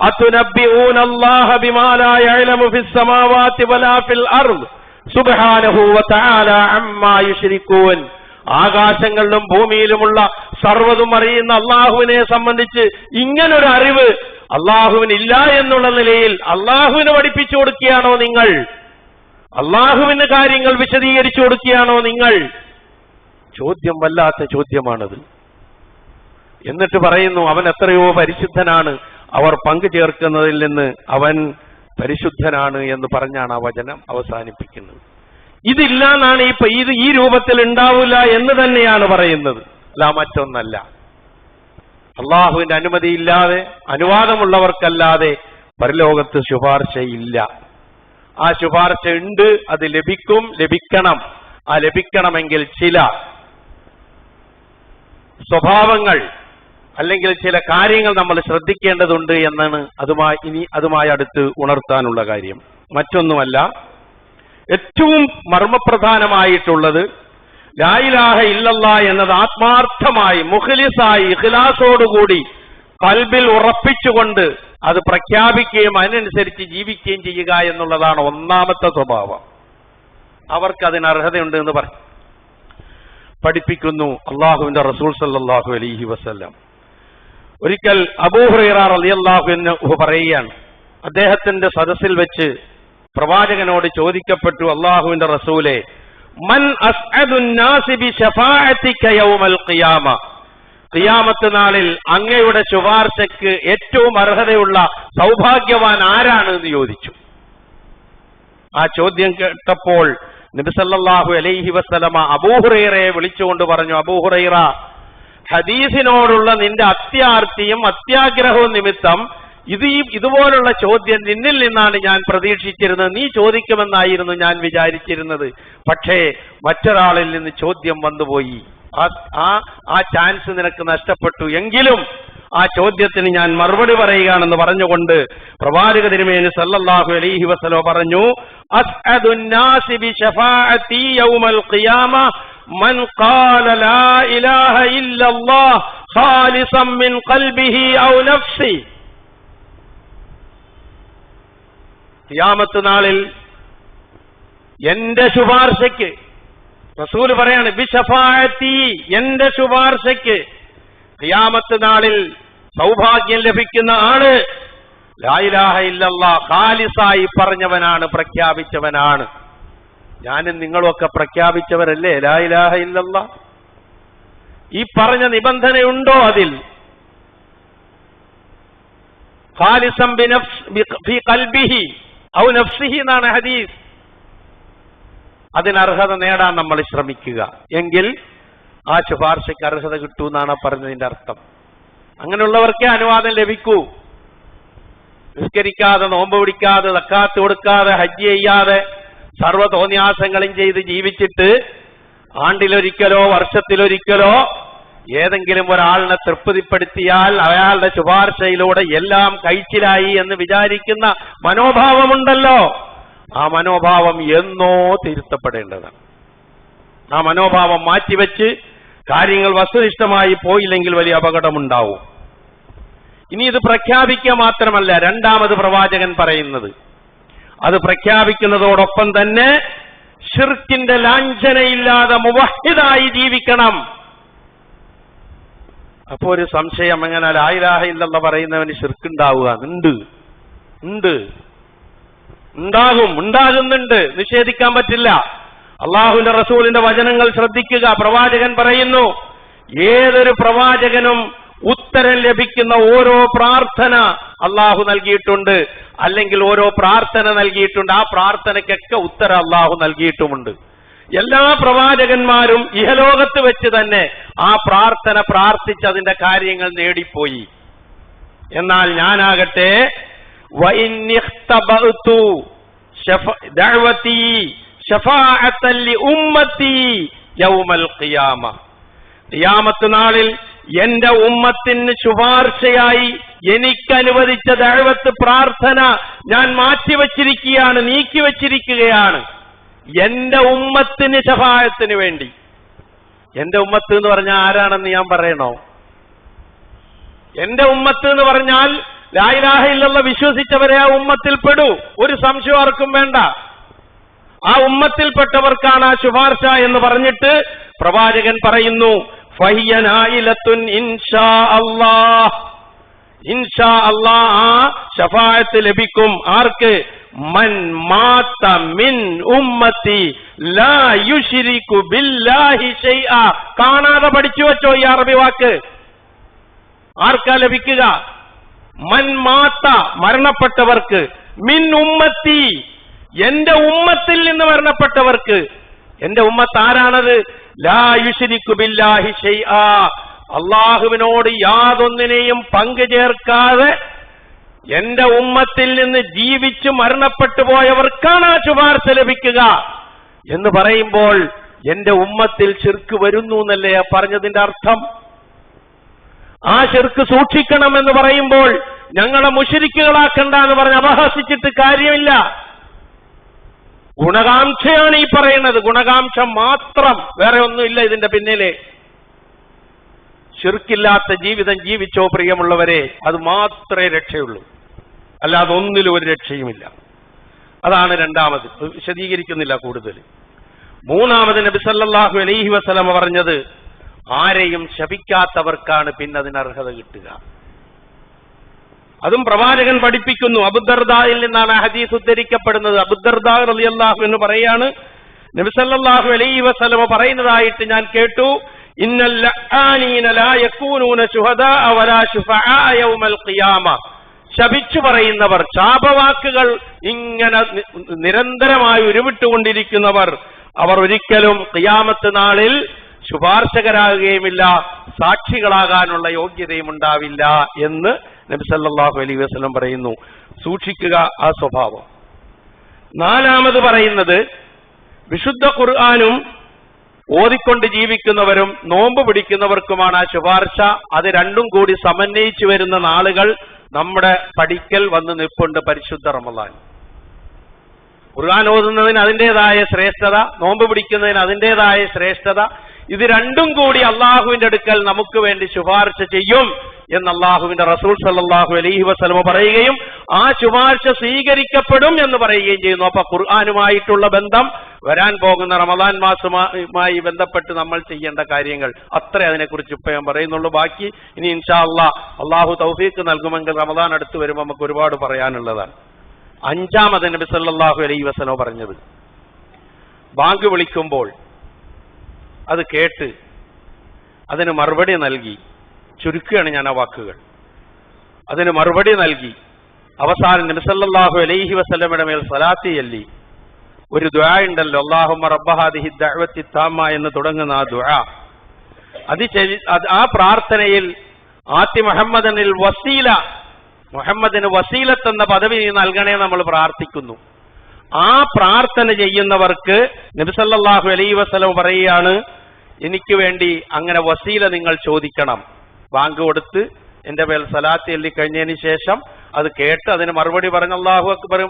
A: അതുനബ്ബിഊനല്ലാഹ ബിമാ ലാ യഅലമു ഫിസ് സമാവാതി വലാ ഫിൽ അർദ് സുബ്ഹാനഹു വ തആല അമ്മാ യുശ്രികൂൻ. ആകാശങ്ങളിലും ഭൂമിയിലുമുള്ള സർവ്വതും അറിയുന്ന അള്ളാഹുവിനെ സംബന്ധിച്ച് ഇങ്ങനൊരു അറിവ് അള്ളാഹുവിനില്ല എന്നുള്ള നിലയിൽ അള്ളാഹുവിനെ പഠിപ്പിച്ചു കൊടുക്കുകയാണോ നിങ്ങൾ? അള്ളാഹുവിന് കാര്യങ്ങൾ വിശദീകരിച്ചു കൊടുക്കുകയാണോ നിങ്ങൾ? ചോദ്യം വല്ലാത്ത ചോദ്യമാണത്. എന്നിട്ട് പറയുന്നു അവൻ എത്രയോ പരിശുദ്ധനാണ്, അവർ പങ്കു ചേർക്കുന്നതിൽ നിന്ന് അവൻ പരിശുദ്ധനാണ് എന്ന് പറഞ്ഞാണ് ആ വചനം അവസാനിപ്പിക്കുന്നത്. ഇതില്ല എന്നാണ് ഇത് ഈ രൂപത്തിൽ ഉണ്ടാവില്ല എന്ന് തന്നെയാണ് പറയുന്നത്, അല്ല മറ്റൊന്നല്ല. അള്ളാഹുവിന്റെ അനുമതിയില്ലാതെ അനുവാദമുള്ളവർക്കല്ലാതെ പരലോകത്ത് ശുപാർശയില്ല. ആ ശുപാർശ ഉണ്ട്, അത് ലഭിക്കണം. ആ ലഭിക്കണമെങ്കിൽ ചില സ്വഭാവങ്ങൾ അല്ലെങ്കിൽ ചില കാര്യങ്ങൾ നമ്മൾ ശ്രദ്ധിക്കേണ്ടതുണ്ട് എന്നാണ് അതുമായി അടുത്ത് ഉണർത്താനുള്ള കാര്യം. മറ്റൊന്നുമല്ല, ഏറ്റവും മർമ്മപ്രധാനമായിട്ടുള്ളത് ലാ ഇലാഹ ഇല്ലല്ലാഹ് എന്നത് ആത്മാർത്ഥമായി മുഖ്ലിസായി ഇഖ്ലാസോടുകൂടി ഖൽബിൽ ഉറപ്പിച്ചുകൊണ്ട് അത് പ്രഖ്യാപിക്കുകയും അതിനനുസരിച്ച് ജീവിക്കുകയും ചെയ്യുക എന്നുള്ളതാണ് ഒന്നാമത്തെ സ്വഭാവം. അവർക്കതിന് അർഹതയുണ്ട് എന്ന് പഠിപ്പിക്കുന്നു അള്ളാഹുവിന്റെ റസൂൽ സല്ലല്ലാഹു അലൈഹി വസല്ലം. ഒരിക്കൽ അബൂ ഹുറൈറ റളിയല്ലാഹു അൻഹു പറയുകയാണ്, അദ്ദേഹത്തിന്റെ സദസ്സിൽ വെച്ച് പ്രവാചകനോട് ചോദിക്കപ്പെട്ടു, അള്ളാഹുവിന്റെ റസൂലെ, മൻ അസ്അദുൻ നാസി ബി ശഫാഅതിക യൗമൽ ഖിയാമ, ഖിയാമത്ത് നാളിൽ അങ്ങയുടെ ശുപാർശയ്ക്ക് ഏറ്റവും അർഹതയുള്ള സൗഭാഗ്യവാൻ ആരാണ് എന്ന് ചോദിച്ചു. ആ ചോദ്യം കേട്ടപ്പോൾ നബി സല്ലല്ലാഹു അലൈഹി വസല്ലമ അബൂ ഹുറൈറയെ വിളിച്ചുകൊണ്ട് പറഞ്ഞു, അബൂ ഹുറൈറ, ഹദീസിനോടുള്ള നിന്റെ അത്യാർത്തിയും അത്യാഗ്രഹവും നിമിത്തം ഇതുപോലുള്ള ചോദ്യം നിന്നിൽ നിന്നാണ് ഞാൻ പ്രതീക്ഷിച്ചിരുന്നത്, നീ ചോദിക്കുമെന്നായിരുന്നു ഞാൻ വിചാരിച്ചിരുന്നത്. പക്ഷേ മറ്റൊരാളിൽ നിന്ന് ചോദ്യം വന്നുപോയി, ആ ചാൻസ് നിനക്ക് നഷ്ടപ്പെട്ടു. എങ്കിലും ആ ചോദ്യത്തിന് ഞാൻ മറുപടി പറയുകയാണെന്ന് പറഞ്ഞുകൊണ്ട് പ്രവാചക തിരുമേനി സല്ലല്ലാഹു അലൈഹി വസല്ലം പറഞ്ഞു, അസ്അദുൻ നാസി ബി ശഫാഅതി യൗമൽ ഖിയാമ മൻ ഖാല ലാ ഇലാഹ ഇല്ലല്ലാഹ് ഖാലിസൻ മിൻ ഖൽബിഹി ഔ നഫ്സി. ഖിയാമത്ത് നാളിൽ എന്റെ ശുപാർശയ്ക്ക്, റസൂൽ പറയാണ് ബിശഫാഅതി, എന്റെ ശുപാർശയ്ക്ക് ഖിയാമത്ത് നാളിൽ സൗഭാഗ്യം ലഭിക്കുന്ന ആള് ലാ ഇലാഹ ഇല്ലല്ലാഹ് ഖാലിസായി പറഞ്ഞവനാണ്, പ്രഖ്യാപിച്ചവനാണ്. ഞാനും നിങ്ങളുമൊക്കെ പ്രഖ്യാപിച്ചവരല്ലേ ലാ ഇലാഹ ഇല്ലല്ലാഹ്? ഈ പറഞ്ഞ നിബന്ധനയുണ്ടോ അതിൽ? ഖാലിസൻ ബി ഖൽബിഹി ഔ നഫ്സിഹി എന്നാണ് ഹദീസ്. അതിനർഹത നേടാൻ നമ്മൾ ശ്രമിക്കുക, എങ്കിൽ ആ ശുപാർശയ്ക്ക് അർഹത കിട്ടൂ എന്നാണ് പറഞ്ഞതിന്റെ അർത്ഥം. അങ്ങനെയുള്ളവർക്കേ അനുവാദം ലഭിക്കൂ. നിസ്കരിക്കാതെ, നോമ്പ് പിടിക്കാതെ, സക്കാത്ത് കൊടുക്കാതെ, ഹജ്ജ് ചെയ്യാതെ സർവ്വ തോന്നിയാസങ്ങളും ചെയ്ത് ജീവിച്ചിട്ട് ആണ്ടിലൊരിക്കലോ വർഷത്തിലൊരിക്കലോ ഏതെങ്കിലും ഒരാളിനെ തൃപ്തിപ്പെടുത്തിയാൽ അയാളുടെ ശുപാർശയിലൂടെ എല്ലാം കഴിച്ചിലായി എന്ന് വിചാരിക്കുന്ന മനോഭാവമുണ്ടല്ലോ, ആ മനോഭാവം എന്നോ തിരുത്തപ്പെടേണ്ടതാണ്. ആ മനോഭാവം മാറ്റിവെച്ച് കാര്യങ്ങൾ വസ്തുനിഷ്ഠമായി പോയില്ലെങ്കിൽ വലിയ അപകടമുണ്ടാവും. ഇനി ഇത് പ്രഖ്യാപിക്കുക മാത്രമല്ല, രണ്ടാമത് പ്രവാചകൻ പറയുന്നത്, അത് പ്രഖ്യാപിക്കുന്നതോടൊപ്പം തന്നെ ശിർക്കിന്റെ ലാഞ്ചനയില്ലാതെ മുവഹിദായി ജീവിക്കണം. അപ്പോ ഒരു സംശയം, എങ്ങനെ ലാ ഇലാഹ ഇല്ലല്ലാഹ് പറയുന്നവന് ശിർക്കുണ്ടാവുക? ഉണ്ടാകുന്നുണ്ട്, നിഷേധിക്കാൻ പറ്റില്ല. അള്ളാഹുവിന്റെ റസൂലിന്റെ വചനങ്ങൾ ശ്രദ്ധിക്കുക. പ്രവാചകൻ പറയുന്നു, ഏതൊരു പ്രവാചകനും ഉത്തരം ലഭിക്കുന്ന ഓരോ പ്രാർത്ഥന അള്ളാഹു നൽകിയിട്ടുണ്ട്, അല്ലെങ്കിൽ ഓരോ പ്രാർത്ഥന നൽകിയിട്ടുണ്ട്. ആ പ്രാർത്ഥനയ്ക്കൊക്കെ ഉത്തരം അള്ളാഹു നൽകിയിട്ടുമുണ്ട്. എല്ലാ പ്രവാചകന്മാരും ഇഹലോകത്ത് വെച്ച് തന്നെ ആ പ്രാർത്ഥന പ്രാർത്ഥിച്ച് അതിന്റെ കാര്യങ്ങൾ നേടിപ്പോയി. എന്നാൽ ഞാനാകട്ടെ ശഫാഅത്തൻ ലി ഉമ്മത്തി യൗമൽ ഖിയാമ. ഖിയാമത്ത് നാളിൽ എന്റെ ഉമ്മത്തിന് ശുപാർശയായി എനിക്കനുവദിച്ച ദഅവത്ത് പ്രാർത്ഥന ഞാൻ മാറ്റിവെച്ചിരിക്കുകയാണ്, നീക്കിവെച്ചിരിക്കുകയാണ് എന്റെ ഉമ്മത്തിന് ശഫാഅത്തിന് വേണ്ടി. എന്റെ ഉമ്മത്ത് എന്ന് പറഞ്ഞാൽ ആരാണെന്ന് ഞാൻ പറയണോ? എന്റെ ഉമ്മത്ത് എന്ന് പറഞ്ഞാൽ ലാ ഇലാഹ ഇല്ലല്ലാഹ് വിശ്വസിച്ചവരെ ആ ഉമ്മത്തിൽ പെടൂ, ഒരു സംശയം ആർക്കും വേണ്ട. ആ ഉമ്മത്തിൽപ്പെട്ടവർക്കാണ് ആ ശുപാർശ എന്ന് പറഞ്ഞിട്ട് പ്രവാചകൻ പറയുന്നു, ഫഹിയ നായിലത്തുൻ ഇൻഷാ അല്ലാഹ്. ഇൻഷാ അല്ലാഹ് ആ ശഫാഅത്ത് ലഭിക്കും. ആർക്ക്? മൻ മാത മിൻ ഉമ്മത്തി ലാ യുശ്രികു ബില്ലാഹി ശൈഅ. കാണാതെ പഠിച്ചു വെച്ചോ ഈ അറബി വാക്ക്. ആർക്കാ ലഭിക്കുക? മൻ മാത, മരണപ്പെട്ടവർക്ക്, മിൻ ഉമ്മത്തി, എന്റെ ഉമ്മത്തിൽ നിന്ന് മരണപ്പെട്ടവർക്ക്. എന്റെ ഉമ്മത്ത് ആരാണത്? ലാ യുശ്രികു ബില്ലാഹി ശൈഅ, അല്ലാഹുവിനോട് യാതൊന്നിനെയും പങ്കു ചേർക്കാതെ എന്റെ ഉമ്മത്തിൽ നിന്ന് ജീവിച്ചു മരണപ്പെട്ടു പോയവർക്കാണ് ആ ശുപാർശ ലഭിക്കുക എന്ന് പറയുമ്പോൾ എന്റെ ഉമ്മത്തിൽ ശിർക്ക് വരുന്നു എന്നല്ലേ പറഞ്ഞതിന്റെ അർത്ഥം? ആ ശിർക്ക് സൂക്ഷിക്കണമെന്ന് പറയുമ്പോൾ ഞങ്ങളെ മുശ്രിക്കുകളാക്കണ്ട എന്ന് പറഞ്ഞ് അപഹസിച്ചിട്ട് കാര്യമില്ല. ഗുണകാംക്ഷയാണ് ഈ പറയുന്നത്, ഗുണകാംക്ഷ മാത്രം, വേറെ ഒന്നുമില്ല ഇതിന്റെ പിന്നിലെ. ശിർക്കില്ലാത്ത ജീവിതം ജീവിച്ചോ പ്രിയമുള്ളവരെ, അത് മാത്രമേ രക്ഷയുള്ളൂ, അല്ലാതെ ഒന്നിലും ഒരു രക്ഷയുമില്ല. അതാണ് രണ്ടാമത്, വിശദീകരിക്കുന്നില്ല കൂടുതൽ. മൂന്നാമത് നബി സല്ലല്ലാഹു അലൈഹി വസല്ലം പറഞ്ഞത്, ആരെയും ശപിക്കാത്തവർക്കാണ് പിന്നെ അതിന് അർഹത കിട്ടുക. അതും പ്രവാചകൻ പഠിപ്പിക്കുന്നു. അബൂദർദായിൽ നിന്നാണ് ഹദീസ് ഉദ്ധരിക്കപ്പെടുന്നത്. അബൂദർദാ റളിയല്ലാഹു അൻഹു പറയാണ്, നബി സല്ലല്ലാഹു അലൈഹി വസല്ലം പറയുന്നതായിട്ട് ഞാൻ കേട്ടു, ഇന്നൽ ലആനീന ലാ യകൂനൂന ശുഹദാഅ വലാ ശുഫആ യൗമൽ ഖിയാമ. ശപിച്ചു പറയുന്നവർ, ശാപവാക്കുകൾ ഇങ്ങനെ നിരന്തരമായി ഉരുവിട്ടുകൊണ്ടിരിക്കുന്നവർ, അവർ ഒരിക്കലും ഖിയാമത്ത് നാളിൽ ശുപാർശകരാകുകയുമില്ല, സാക്ഷികളാകാനുള്ള യോഗ്യതയും ഉണ്ടാവില്ല എന്ന് നബി സല്ലല്ലാഹു അലൈഹി വസല്ലം പറയുന്നു. സൂക്ഷിക്കുക ആ സ്വഭാവം. നാലാമത് പറയുന്നത്, വിശുദ്ധ ഖുർആനും ഓതിക്കൊണ്ട് ജീവിക്കുന്നവരും നോമ്പ് പിടിക്കുന്നവർക്കുമാണ് ആ ശുപാർശ. അത് രണ്ടും കൂടി സമന്വയിച്ചു വരുന്ന നാളുകൾ നമ്മുടെ പഠിക്കൽ വന്ന് നിൽപ്പുണ്ട് പരിശുദ്ധ റമളാൻ. ഖുർആൻ ഓതുന്നതിന് അതിൻ്റെതായ ശ്രേഷ്ഠത, നോമ്പ് പിടിക്കുന്നതിന് അതിൻ്റെതായ ശ്രേഷ്ഠത. ഇത് രണ്ടും കൂടി അള്ളാഹുവിന്റെ അടുക്കൽ നമുക്ക് വേണ്ടി ശുപാർശ ചെയ്യും എന്ന് അള്ളാഹുവിന്റെ റസൂൽ സല്ലല്ലാഹു അലൈഹി വസല്ലം പറയുകയും ആ ശുപാർശ സ്വീകരിക്കപ്പെടും എന്ന് പറയുകയും ചെയ്യുന്നു. അപ്പൊ ഖുർആനുമായിട്ടുള്ള ബന്ധം, വരാൻ പോകുന്ന റമദാൻ മാസവുമായി ബന്ധപ്പെട്ട് നമ്മൾ ചെയ്യേണ്ട കാര്യങ്ങൾ അത്ര അതിനെക്കുറിച്ച് ഇപ്പൊ ഞാൻ പറയുന്നുള്ളൂ. ബാക്കി ഇനി ഇൻഷാ അള്ളാഹു തൗഫീഖ് നൽകുമെങ്കിൽ റമദാൻ അടുത്ത് വരുമ്പോൾ നമുക്ക് ഒരുപാട് പറയാനുള്ളതാണ്. അഞ്ചാമത് നബി സല്ലല്ലാഹു അലൈഹി വസല്ലം പറഞ്ഞത്, ബാങ്ക് വിളിക്കുമ്പോൾ അത് കേട്ട് അതിന് മറുപടി നൽകി, ചുരുക്കുകയാണ് ഞാൻ ആ വാക്കുകൾ, അതിന് മറുപടി നൽകി അവസാനം നബി സല്ലല്ലാഹു അലൈഹി വസല്ലമയുടെ മേൽ സ്വലാത്ത് ചൊല്ലി ഒരു ദുആ ഉണ്ടല്ലോ, അല്ലാഹുമ്മ റബ്ബ ഹാദിഹി ദഅവത്തി താമ്മ എന്ന് തുടങ്ങുന്ന ആ ദുആ, ആ പ്രാർത്ഥനയിൽ ആത്തി മുഹമ്മദനിൽ വസീല, മുഹമ്മദിന് വസീലത്ത് എന്ന പദവി നൽകണേ നമ്മൾ പ്രാർത്ഥിക്കുന്നു. ആ പ്രാർത്ഥന ചെയ്യുന്നവർക്ക് നബി സല്ലല്ലാഹു അലൈഹി വസല്ലം പറയുകയാണ്, എനിക്ക് വേണ്ടി അങ്ങനെ വസീല നിങ്ങൾ ചോദിക്കണം. ബാങ്ക് കൊടുത്ത് എന്റെ മേൽ സലാത്ത് ചൊല്ലി കഴിഞ്ഞതിന് ശേഷം അത് കേട്ട് അതിന് മറുപടി പറഞ്ഞ് അല്ലാഹു അക്ബർ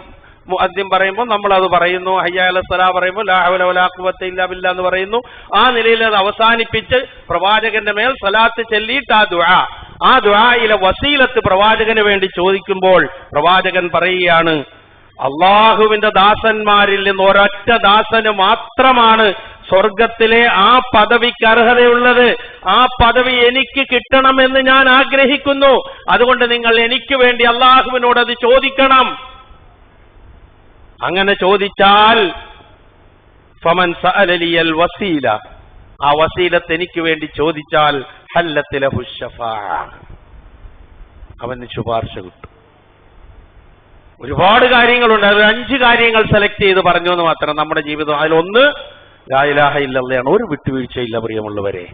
A: മുഅദ്ദിൻ പറയുമ്പോൾ നമ്മൾ അത് പറയുന്നു, ഹയ്യ അല സലാ പറയുമ്പോൾ ലാ ഹൗല വലാ ഖുവത ഇല്ലാ ബില്ലാ എന്ന് പറയുന്നു. ആ നിലയിൽ അത് അവസാനിപ്പിച്ച് പ്രവാചകന്റെ മേൽ സലാത്ത് ചൊല്ലിയിട്ട് ആ ദുആയിലെ വസീലത്ത് പ്രവാചകന് വേണ്ടി ചോദിക്കുമ്പോൾ പ്രവാചകൻ പറയുകയാണ്, അള്ളാഹുവിന്റെ ദാസന്മാരിൽ നിന്ന് ഒരൊറ്റ ദാസന് മാത്രമാണ് സ്വർഗത്തിലെ ആ പദവിക്ക് അർഹതയുള്ളത്. ആ പദവി എനിക്ക് കിട്ടണമെന്ന് ഞാൻ ആഗ്രഹിക്കുന്നു. അതുകൊണ്ട് നിങ്ങൾ എനിക്ക് വേണ്ടി അള്ളാഹുവിനോട് അത് ചോദിക്കണം. അങ്ങനെ ചോദിച്ചാൽ ഫമൻ സഅലലിയൽ വസീല, ആ വസീലത്ത് എനിക്ക് വേണ്ടി ചോദിച്ചാൽ ഹല്ലത്ത് ലഹു ശഫാഅ, അവന് ശുപാർശ കിട്ടും. ഒരുപാട് കാര്യങ്ങളുണ്ട്, അത് 5 കാര്യങ്ങൾ സെലക്ട് ചെയ്ത് പറഞ്ഞു എന്ന് മാത്രം. നമ്മുടെ ജീവിതം അതിലൊന്ന് ലാ ഇലാഹ ഇല്ലല്ലാഹ്, ഒരു വിട്ടുവീഴ്ചയില്ല പ്രിയമുള്ളവരെ.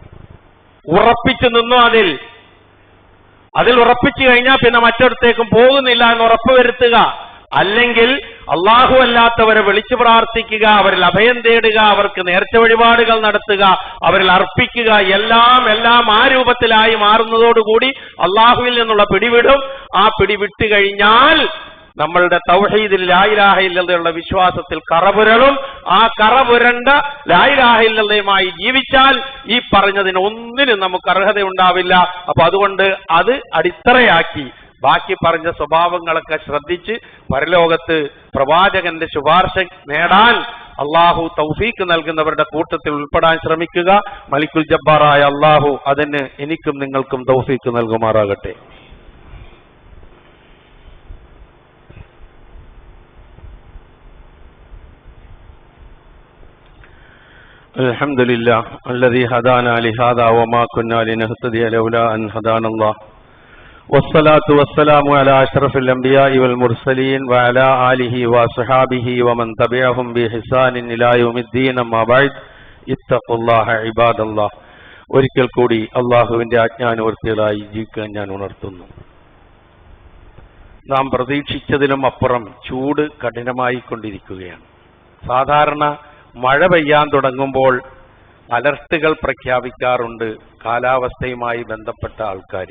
A: ഉറപ്പിച്ചു നിന്നു അതിൽ ഉറപ്പിച്ചു കഴിഞ്ഞാൽ പിന്നെ മറ്റൊരിടത്തേക്കും പോകുന്നില്ല എന്ന് ഉറപ്പുവരുത്തുക. അല്ലെങ്കിൽ അള്ളാഹു അല്ലാത്തവരെ വിളിച്ചു പ്രാർത്ഥിക്കുക, അവരിൽ അഭയം തേടുക, അവർക്ക് നേർച്ച വഴിപാടുകൾ നടത്തുക, അവരിൽ അർപ്പിക്കുക, എല്ലാം ആ രൂപത്തിലായി മാറുന്നതോടുകൂടി അള്ളാഹുവിൽ നിന്നുള്ള പിടിവിടും. ആ പിടിവിട്ട് കഴിഞ്ഞാൽ നമ്മളുടെ തൗഹീദിൽ ലാ ഇലാഹ ഇല്ലല്ലാഹുള്ള വിശ്വാസത്തിൽ കറപുരളും. ആ കറപുരണ്ട ലാ ഇലാഹ ഇല്ലല്ലാഹുമായി ജീവിച്ചാൽ ഈ പറഞ്ഞതിന് ഒന്നിനും നമുക്ക് അർഹതയുണ്ടാവില്ല. അപ്പൊ അതുകൊണ്ട് അത് അടിത്തറയാക്കി ബാക്കി പറഞ്ഞ സ്വഭാവങ്ങളൊക്കെ ശ്രദ്ധിച്ച് പരലോകത്ത് പ്രവാചകന്റെ ശുപാർശ നേടാൻ അള്ളാഹു തൗഫീക്ക് നൽകുന്നവരുടെ കൂട്ടത്തിൽ ഉൾപ്പെടാൻ ശ്രമിക്കുക. മലിക്കുൽ ജബ്ബാറായ അള്ളാഹു അതിന് എനിക്കും നിങ്ങൾക്കും തൗഫീക്ക് നൽകുമാറാകട്ടെ. الحمد لله الذي هدانا لهذا وما كنا لنهتدي لولا أن هدانا الله والصلاة والسلام على أشرف الأنبياء والمرسلين وعلى آله وصحابه ومن تبعهم بإحسان إلى يوم الدين أما بعد اتقوا الله عباد الله. ഒരിക്കൽ കൂടി അള്ളാഹുവിന്റെ ആജ്ഞാനുവർത്തികളായി ജീവിക്കാൻ ഞാൻ ഉണർത്തുന്നു. നാം പ്രതീക്ഷിച്ചതിലും അപ്പുറം ചൂട് കഠിനമായി കൊണ്ടിരിക്കുകയാണ്. സാധാരണ മഴ പെയ്യാൻ തുടങ്ങുമ്പോൾ അലർട്ടുകൾ പ്രഖ്യാപിക്കാറുണ്ട് കാലാവസ്ഥയുമായി ബന്ധപ്പെട്ട ആൾക്കാർ.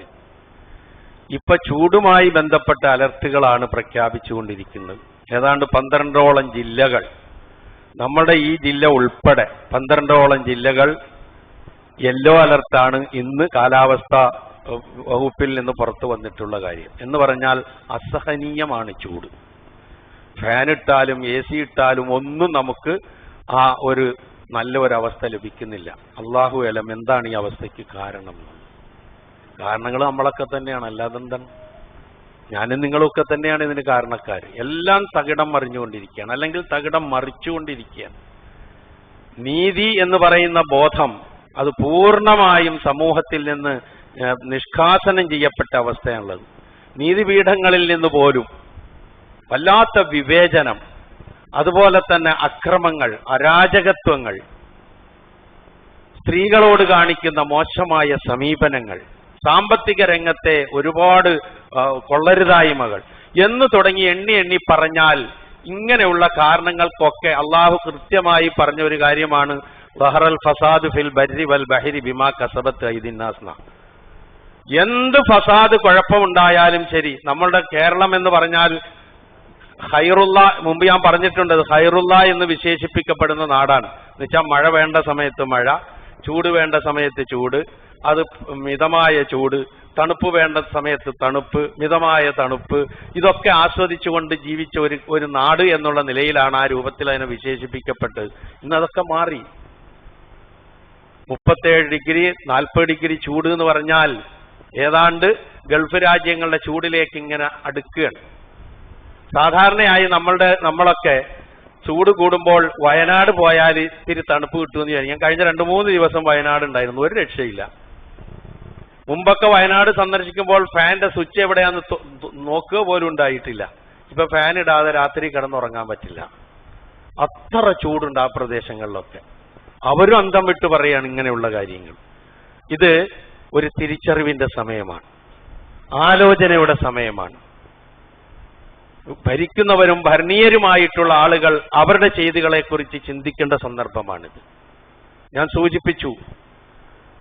A: ഇപ്പൊ ചൂടുമായി ബന്ധപ്പെട്ട അലർട്ടുകളാണ് പ്രഖ്യാപിച്ചുകൊണ്ടിരിക്കുന്നത്. ഏതാണ്ട് 12ഓളം ജില്ലകൾ, നമ്മുടെ ഈ ജില്ല ഉൾപ്പെടെ 12ഓളം ജില്ലകൾ യെല്ലോ അലർട്ടാണ് ഇന്ന് കാലാവസ്ഥ വകുപ്പിൽ നിന്ന് പുറത്തു വന്നിട്ടുള്ള കാര്യം. എന്ന് പറഞ്ഞാൽ അസഹനീയമാണ് ചൂട്. ഫാനിട്ടാലും AC ഇട്ടാലും ഒന്നും നമുക്ക് ആ ഒരു നല്ല ഒരവസ്ഥ ലഭിക്കുന്നില്ല. അള്ളാഹു അലം എന്താണ് ഈ അവസ്ഥയ്ക്ക് കാരണം? കാരണങ്ങൾ നമ്മളൊക്കെ തന്നെയാണ്, അല്ലാതെ എന്താണ്? ഞാനും നിങ്ങളൊക്കെ തന്നെയാണ് ഇതിന് കാരണക്കാർ. എല്ലാം തകിടം മറിഞ്ഞുകൊണ്ടിരിക്കുകയാണ്, അല്ലെങ്കിൽ തകിടം മറിച്ചുകൊണ്ടിരിക്കുകയാണ്. നീതി എന്ന് പറയുന്ന ബോധം അത് പൂർണ്ണമായും സമൂഹത്തിൽ നിന്ന് നിഷ്കാസനം ചെയ്യപ്പെട്ട അവസ്ഥയാണുള്ളത്. നീതിപീഠങ്ങളിൽ നിന്ന് പോലും വല്ലാത്ത വിവേചനം, അതുപോലെ തന്നെ അക്രമങ്ങൾ, അരാജകത്വങ്ങൾ, സ്ത്രീകളോട് കാണിക്കുന്ന മോശമായ സമീപനങ്ങൾ, സാമ്പത്തിക രംഗത്തെ ഒരുപാട് കൊള്ളരുതായ്മകൾ എന്ന് തുടങ്ങി എണ്ണി പറഞ്ഞാൽ ഇങ്ങനെയുള്ള കാരണങ്ങൾക്കൊക്കെ അള്ളാഹു കൃത്യമായി പറഞ്ഞ ഒരു കാര്യമാണ് വഹറൽ ഫസാദ് ഫിൽ ബർരി വൽ ബഹരി ബിമാ കസബത്ത് ഐദിൻ നാസ്. എന്ത് ഫസാദ് കുഴപ്പമുണ്ടായാലും ശരി, നമ്മളുടെ കേരളം എന്ന് പറഞ്ഞാൽ ഖൈറുള്ള, മുമ്പ് ഞാൻ പറഞ്ഞിട്ടുണ്ട്, ഖൈറുള്ള എന്ന് വിശേഷിപ്പിക്കപ്പെടുന്ന നാടാണ്. എന്നുവെച്ചാൽ മഴ വേണ്ട സമയത്ത് മഴ, ചൂട് വേണ്ട സമയത്ത് ചൂട്, അത് മിതമായ ചൂട്, തണുപ്പ് വേണ്ട സമയത്ത് തണുപ്പ്, മിതമായ തണുപ്പ്, ഇതൊക്കെ ആസ്വദിച്ചുകൊണ്ട് ജീവിച്ച ഒരു നാട് എന്നുള്ള നിലയിലാണ് ആ രൂപത്തിൽ അതിനെ വിശേഷിപ്പിക്കപ്പെട്ടത്. ഇന്നതൊക്കെ മാറി. 37 ഡിഗ്രി 40 ഡിഗ്രി ചൂട് എന്ന് പറഞ്ഞാൽ ഏതാണ്ട് ഗൾഫ് രാജ്യങ്ങളുടെ ചൂടിലേക്ക് ഇങ്ങനെ അടുക്കുകയാണ്. സാധാരണയായി നമ്മളൊക്കെ ചൂട് കൂടുമ്പോൾ വയനാട് പോയാൽ ഇത്തിരി തണുപ്പ് കിട്ടുമെന്ന് വിചാരിക്കും. ഞാൻ കഴിഞ്ഞ 2-3 ദിവസം വയനാട് ഉണ്ടായിരുന്നു, ഒരു രക്ഷയില്ല. മുമ്പൊക്കെ വയനാട് സന്ദർശിക്കുമ്പോൾ ഫാനിന്റെ സ്വിച്ച് എവിടെയാന്ന് നോക്കുക പോലും ഉണ്ടായിട്ടില്ല. ഇപ്പൊ ഫാൻ ഇടാതെ രാത്രി കിടന്നുറങ്ങാൻ പറ്റില്ല, അത്ര ചൂടുണ്ട് ആ പ്രദേശങ്ങളിലൊക്കെ. അവരും അന്തം വിട്ട് പറയാണ് ഇങ്ങനെയുള്ള കാര്യങ്ങൾ. ഇത് ഒരു തിരിച്ചറിവിന്റെ സമയമാണ്, ആലോചനയുടെ സമയമാണ്. ഭരിക്കുന്നവരും ഭരണീയരുമായിട്ടുള്ള ആളുകൾ അവരുടെ ചെയ്തികളെക്കുറിച്ച് ചിന്തിക്കേണ്ട സന്ദർഭമാണിത്. ഞാൻ സൂചിപ്പിച്ചു,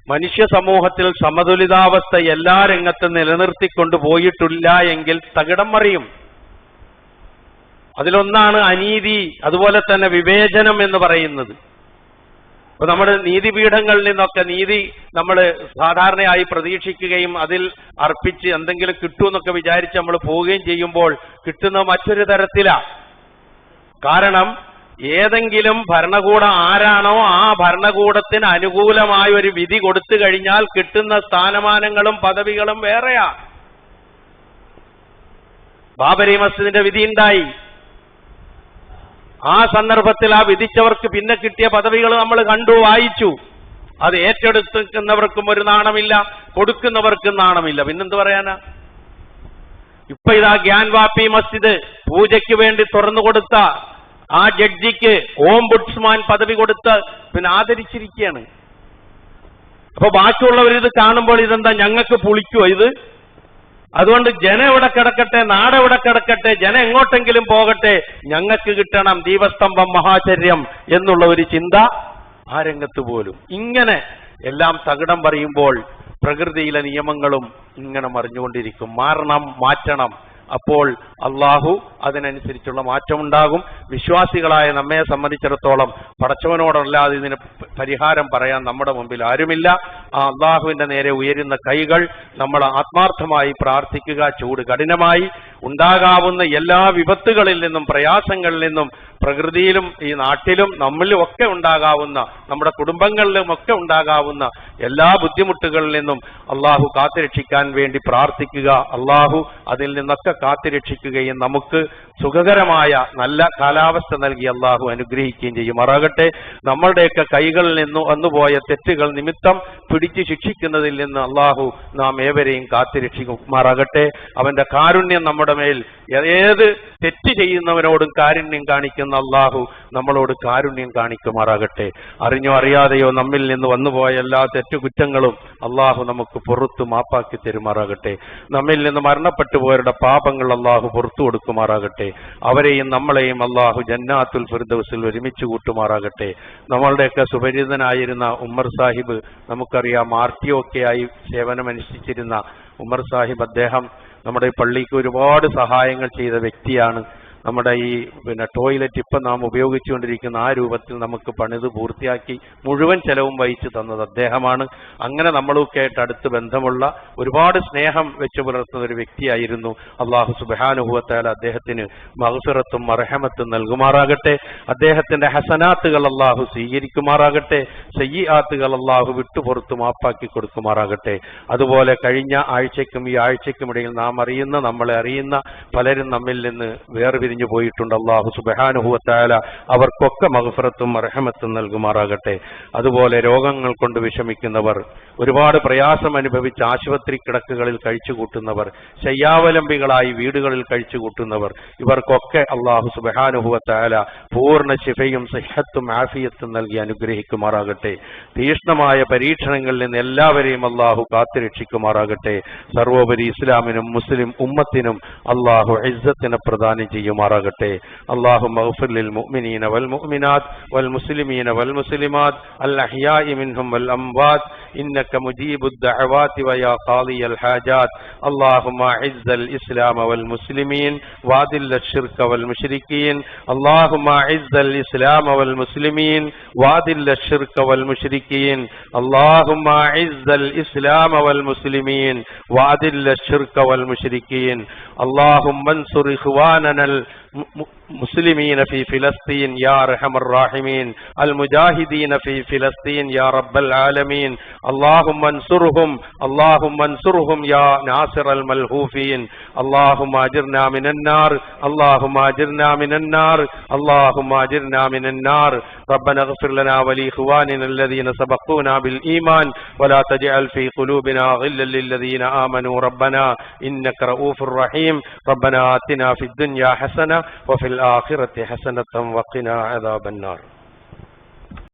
A: മനുഷ്യ സമൂഹത്തിൽ സമതുലിതാവസ്ഥ എല്ലാ രംഗത്തും നിലനിർത്തിക്കൊണ്ട് പോയിട്ടില്ല എങ്കിൽ തകിടം മറിയും. അതിലൊന്നാണ് അനീതി, അതുപോലെ തന്നെ വിവേചനം എന്ന് പറയുന്നത്. അപ്പൊ നമ്മുടെ നീതിപീഠങ്ങളിൽ നിന്നൊക്കെ നീതി നമ്മൾ സാധാരണയായി പ്രതീക്ഷിക്കുകയും അതിൽ അർപ്പിച്ച് എന്തെങ്കിലും കിട്ടുമെന്നൊക്കെ വിചാരിച്ച് നമ്മൾ പോവുകയും ചെയ്യുമ്പോൾ കിട്ടുന്ന മറ്റൊരു തരത്തിലാണ്. കാരണം ഏതെങ്കിലും ഭരണകൂടം ആരാണോ ആ ഭരണകൂടത്തിന് അനുകൂലമായ ഒരു വിധി കൊടുത്തു കഴിഞ്ഞാൽ കിട്ടുന്ന സ്ഥാനമാനങ്ങളും പദവികളും വേറെയാ. ബാബരി മസ്ജിദിന്റെ വിധി ഉണ്ടായി. ആ സന്ദർഭത്തിൽ ആ വിധിച്ചവർക്ക് പിന്നെ കിട്ടിയ പദവികൾ നമ്മൾ കണ്ടു, വായിച്ചു. അത് ഏറ്റെടുക്കുന്നവർക്കും ഒരു നാണമില്ല, കൊടുക്കുന്നവർക്കും നാണമില്ല. പിന്നെന്ത് പറയാനാ? ഇപ്പൊ ഇതാ ഗ്യാൻവാപ്പി മസ്ജിദ് പൂജയ്ക്ക് വേണ്ടി തുറന്നു കൊടുത്ത ആ ജഡ്ജിക്ക് ഓംബുഡ്സ്മാൻ പദവി കൊടുത്ത് പിന്നെ ആദരിച്ചിരിക്കുകയാണ്. അപ്പൊ ബാക്കിയുള്ളവർ ഇത് കാണുമ്പോൾ ഇതെന്താ ഞങ്ങൾക്ക് പുളിക്കുവോ? ഇത് അതുകൊണ്ട് ജനം എവിടെ കിടക്കട്ടെ, നാടെവിടെ കിടക്കട്ടെ, ജനം എങ്ങോട്ടെങ്കിലും പോകട്ടെ, ഞങ്ങൾക്ക് കിട്ടണം ദീപസ്തംഭം മഹാചര്യം എന്നുള്ള ഒരു ചിന്ത ആ രംഗത്ത് പോലും. ഇങ്ങനെ എല്ലാം തകിടം പറയുമ്പോൾ പ്രകൃതിയിലെ നിയമങ്ങളും ഇങ്ങനെ മറിഞ്ഞുകൊണ്ടിരിക്കും. മാറണം, മാറ്റണം. അപ്പോൾ അള്ളാഹു അതിനനുസരിച്ചുള്ള മാറ്റമുണ്ടാകും. വിശ്വാസികളായ നമ്മെ സംബന്ധിച്ചിടത്തോളം പടച്ചവനോടല്ലാതെ ഇതിന് പരിഹാരം പറയാൻ നമ്മുടെ മുമ്പിൽ ആരുമില്ല. ആ അള്ളാഹുവിന്റെ നേരെ ഉയരുന്ന കൈകൾ നമ്മൾ ആത്മാർത്ഥമായി പ്രാർത്ഥിക്കുക. ചൂട് കഠിനമായി ഉണ്ടാകാവുന്ന എല്ലാ വിപത്തുകളിൽ നിന്നും പ്രയാസങ്ങളിൽ നിന്നും പ്രകൃതിയിലും ഈ നാട്ടിലും നമ്മിലും ഒക്കെ ഉണ്ടാകാവുന്ന, നമ്മുടെ കുടുംബങ്ങളിലും ഒക്കെ ഉണ്ടാകാവുന്ന എല്ലാ ബുദ്ധിമുട്ടുകളിൽ നിന്നും അള്ളാഹു കാത്തുരക്ഷിക്കാൻ വേണ്ടി പ്രാർത്ഥിക്കുക. അള്ളാഹു അതിൽ നിന്നൊക്കെ കാത്തുരക്ഷിക്കുകയും നമുക്ക് സുഖകരമായ നല്ല കാലാവസ്ഥ നൽകി അള്ളാഹു അനുഗ്രഹിക്കുകയും ചെയ്യുമാറാകട്ടെ. നമ്മളുടെയൊക്കെ കൈകളിൽ നിന്ന് വന്നുപോയ തെറ്റുകൾ നിമിത്തം പിടിച്ച് ശിക്ഷിക്കുന്നതിൽ നിന്ന് അള്ളാഹു നാം ഏവരെയും കാത്തുരക്ഷിക്കുമാറാകട്ടെ. അവന്റെ കാരുണ്യം നമ്മുടെ മേൽ, ഏത് തെറ്റ് ചെയ്യുന്നവനോടും കാരുണ്യം കാണിക്കുന്ന അള്ളാഹു നമ്മളോട് കാരുണ്യം കാണിക്കുമാറാകട്ടെ. അറിഞ്ഞോ അറിയാതെയോ നമ്മിൽ നിന്ന് വന്നുപോയ എല്ലാ തെറ്റുകുറ്റങ്ങളും അള്ളാഹു നമുക്ക് പുറത്തു മാപ്പാക്കി തരുമാറാകട്ടെ. നമ്മിൽ നിന്ന് മരണപ്പെട്ടു പോയവരുടെ പാപങ്ങൾ അള്ളാഹു പുറത്തു കൊടുക്കുമാറാകട്ടെ. അവരെയും നമ്മളെയും അള്ളാഹു ജന്നാത്തുൽ ഫിർദൗസിൽ ഒരുമിച്ച് കൂട്ടുമാറാകട്ടെ. നമ്മളുടെയൊക്കെ സുപരിചിതനായിരുന്ന ഉമ്മർ സാഹിബ്, നമുക്കറിയാം RTO ആയി സേവനമനുഷ്ഠിച്ചിരുന്ന ഉമ്മർ സാഹിബ്, അദ്ദേഹം നമ്മുടെ പള്ളിക്ക് ഒരുപാട് സഹായങ്ങൾ ചെയ്ത വ്യക്തിയാണ്. നമ്മുടെ ഈ ടോയ്ലറ്റ് ഇപ്പം നാം ഉപയോഗിച്ചുകൊണ്ടിരിക്കുന്ന ആ രൂപത്തിൽ നമുക്ക് പണിത് പൂർത്തിയാക്കി മുഴുവൻ ചെലവും വഹിച്ചു തന്നത് അദ്ദേഹമാണ്. അങ്ങനെ നമ്മളൊക്കെ ആയിട്ട് അടുത്ത് ബന്ധമുള്ള, ഒരുപാട് സ്നേഹം വെച്ചു പുലർത്തുന്ന ഒരു വ്യക്തിയായിരുന്നു. അള്ളാഹു സുബ്ഹാനഹു വ തആല അദ്ദേഹത്തിന് മഗ്ഫിറത്തും മർഹമത്തും നൽകുമാറാകട്ടെ. അദ്ദേഹത്തിന്റെ ഹസനാത്തുകൾ അള്ളാഹു സ്വീകരിക്കുമാറാകട്ടെ. സയ്യിആത്തുകൾ അള്ളാഹു വിട്ടുപുറത്തു മാപ്പാക്കി കൊടുക്കുമാറാകട്ടെ. അതുപോലെ കഴിഞ്ഞ ആഴ്ചയ്ക്കും ഈ ആഴ്ചയ്ക്കും ഇടയിൽ നാം അറിയുന്ന, നമ്മളെ അറിയുന്ന പലരും നമ്മിൽ നിന്ന് വേർപിരിഞ്ഞു പോയിട്ടുണ്ട്. അല്ലാഹു സുബ്ഹാനഹു വ തആല അവർക്കൊക്കെ മഗ്ഫിറത്തും റഹ്മത്തും നൽകുമാറാകട്ടെ. അതുപോലെ രോഗങ്ങൾ കൊണ്ട് വിഷമിക്കുന്നവർ, ഒരുപാട് പ്രയാസം അനുഭവിച്ച് ആശുപത്രി കിടക്കുകളിൽ കഴിച്ചുകൂട്ടുന്നവർ, ശയ്യാവലംബികളായി വീടുകളിൽ കഴിച്ചുകൂട്ടുന്നവർ, ഇവർക്കൊക്കെ അല്ലാഹു സുബ്ഹാനഹു വ തആല പൂർണ്ണ ശിഫയും സിഹത്തും ആഫിയത്തും നൽകി അനുഗ്രഹിക്കുമാറാകട്ടെ. തീഷ്ണമായ പരീക്ഷണങ്ങളിൽ നിന്ന് എല്ലാവരെയും അല്ലാഹു കാത്തുരക്ഷിക്കുമാറാകട്ടെ. സർവോപരി ഇസ്ലാമിനും മുസ്ലിം ഉമ്മത്തിനും അല്ലാഹു ഇസ്സത്തിനെ പ്രദാനം ചെയ്യുമാറാകട്ടെ. اللهم اغفر للمؤمنين والمؤمنات والمسلمين والمسلمات الأحياء منهم والأموات إنك مجيب الدعوات ويا قاضي الحاجات. اللهم أعز الإسلام والمسلمين وأذل الشرك والمشركين. اللهم أعز الإسلام والمسلمين وأذل الشرك والمشركين. اللهم أعز الإسلام والمسلمين وأذل الشرك والمشركين. اللهم انصر إخواننا المسلمين في فلسطين يا أرحم الراحمين، المجاهدين في فلسطين يا رب العالمين. اللهم انصرهم، اللهم انصرهم يا ناصر الملهوفين. اللهم أجرنا من النار، اللهم أجرنا من النار، اللهم أجرنا من النار. ربنا اغفر لنا ولإخواننا الذين سبقونا بالإيمان ولا تجعل في قلوبنا غلا للذين آمنوا ربنا إنك رؤوف رحيم. ربنا آتنا في الدنيا حسنة وفي الآخرة حسنة وقنا عذاب النار.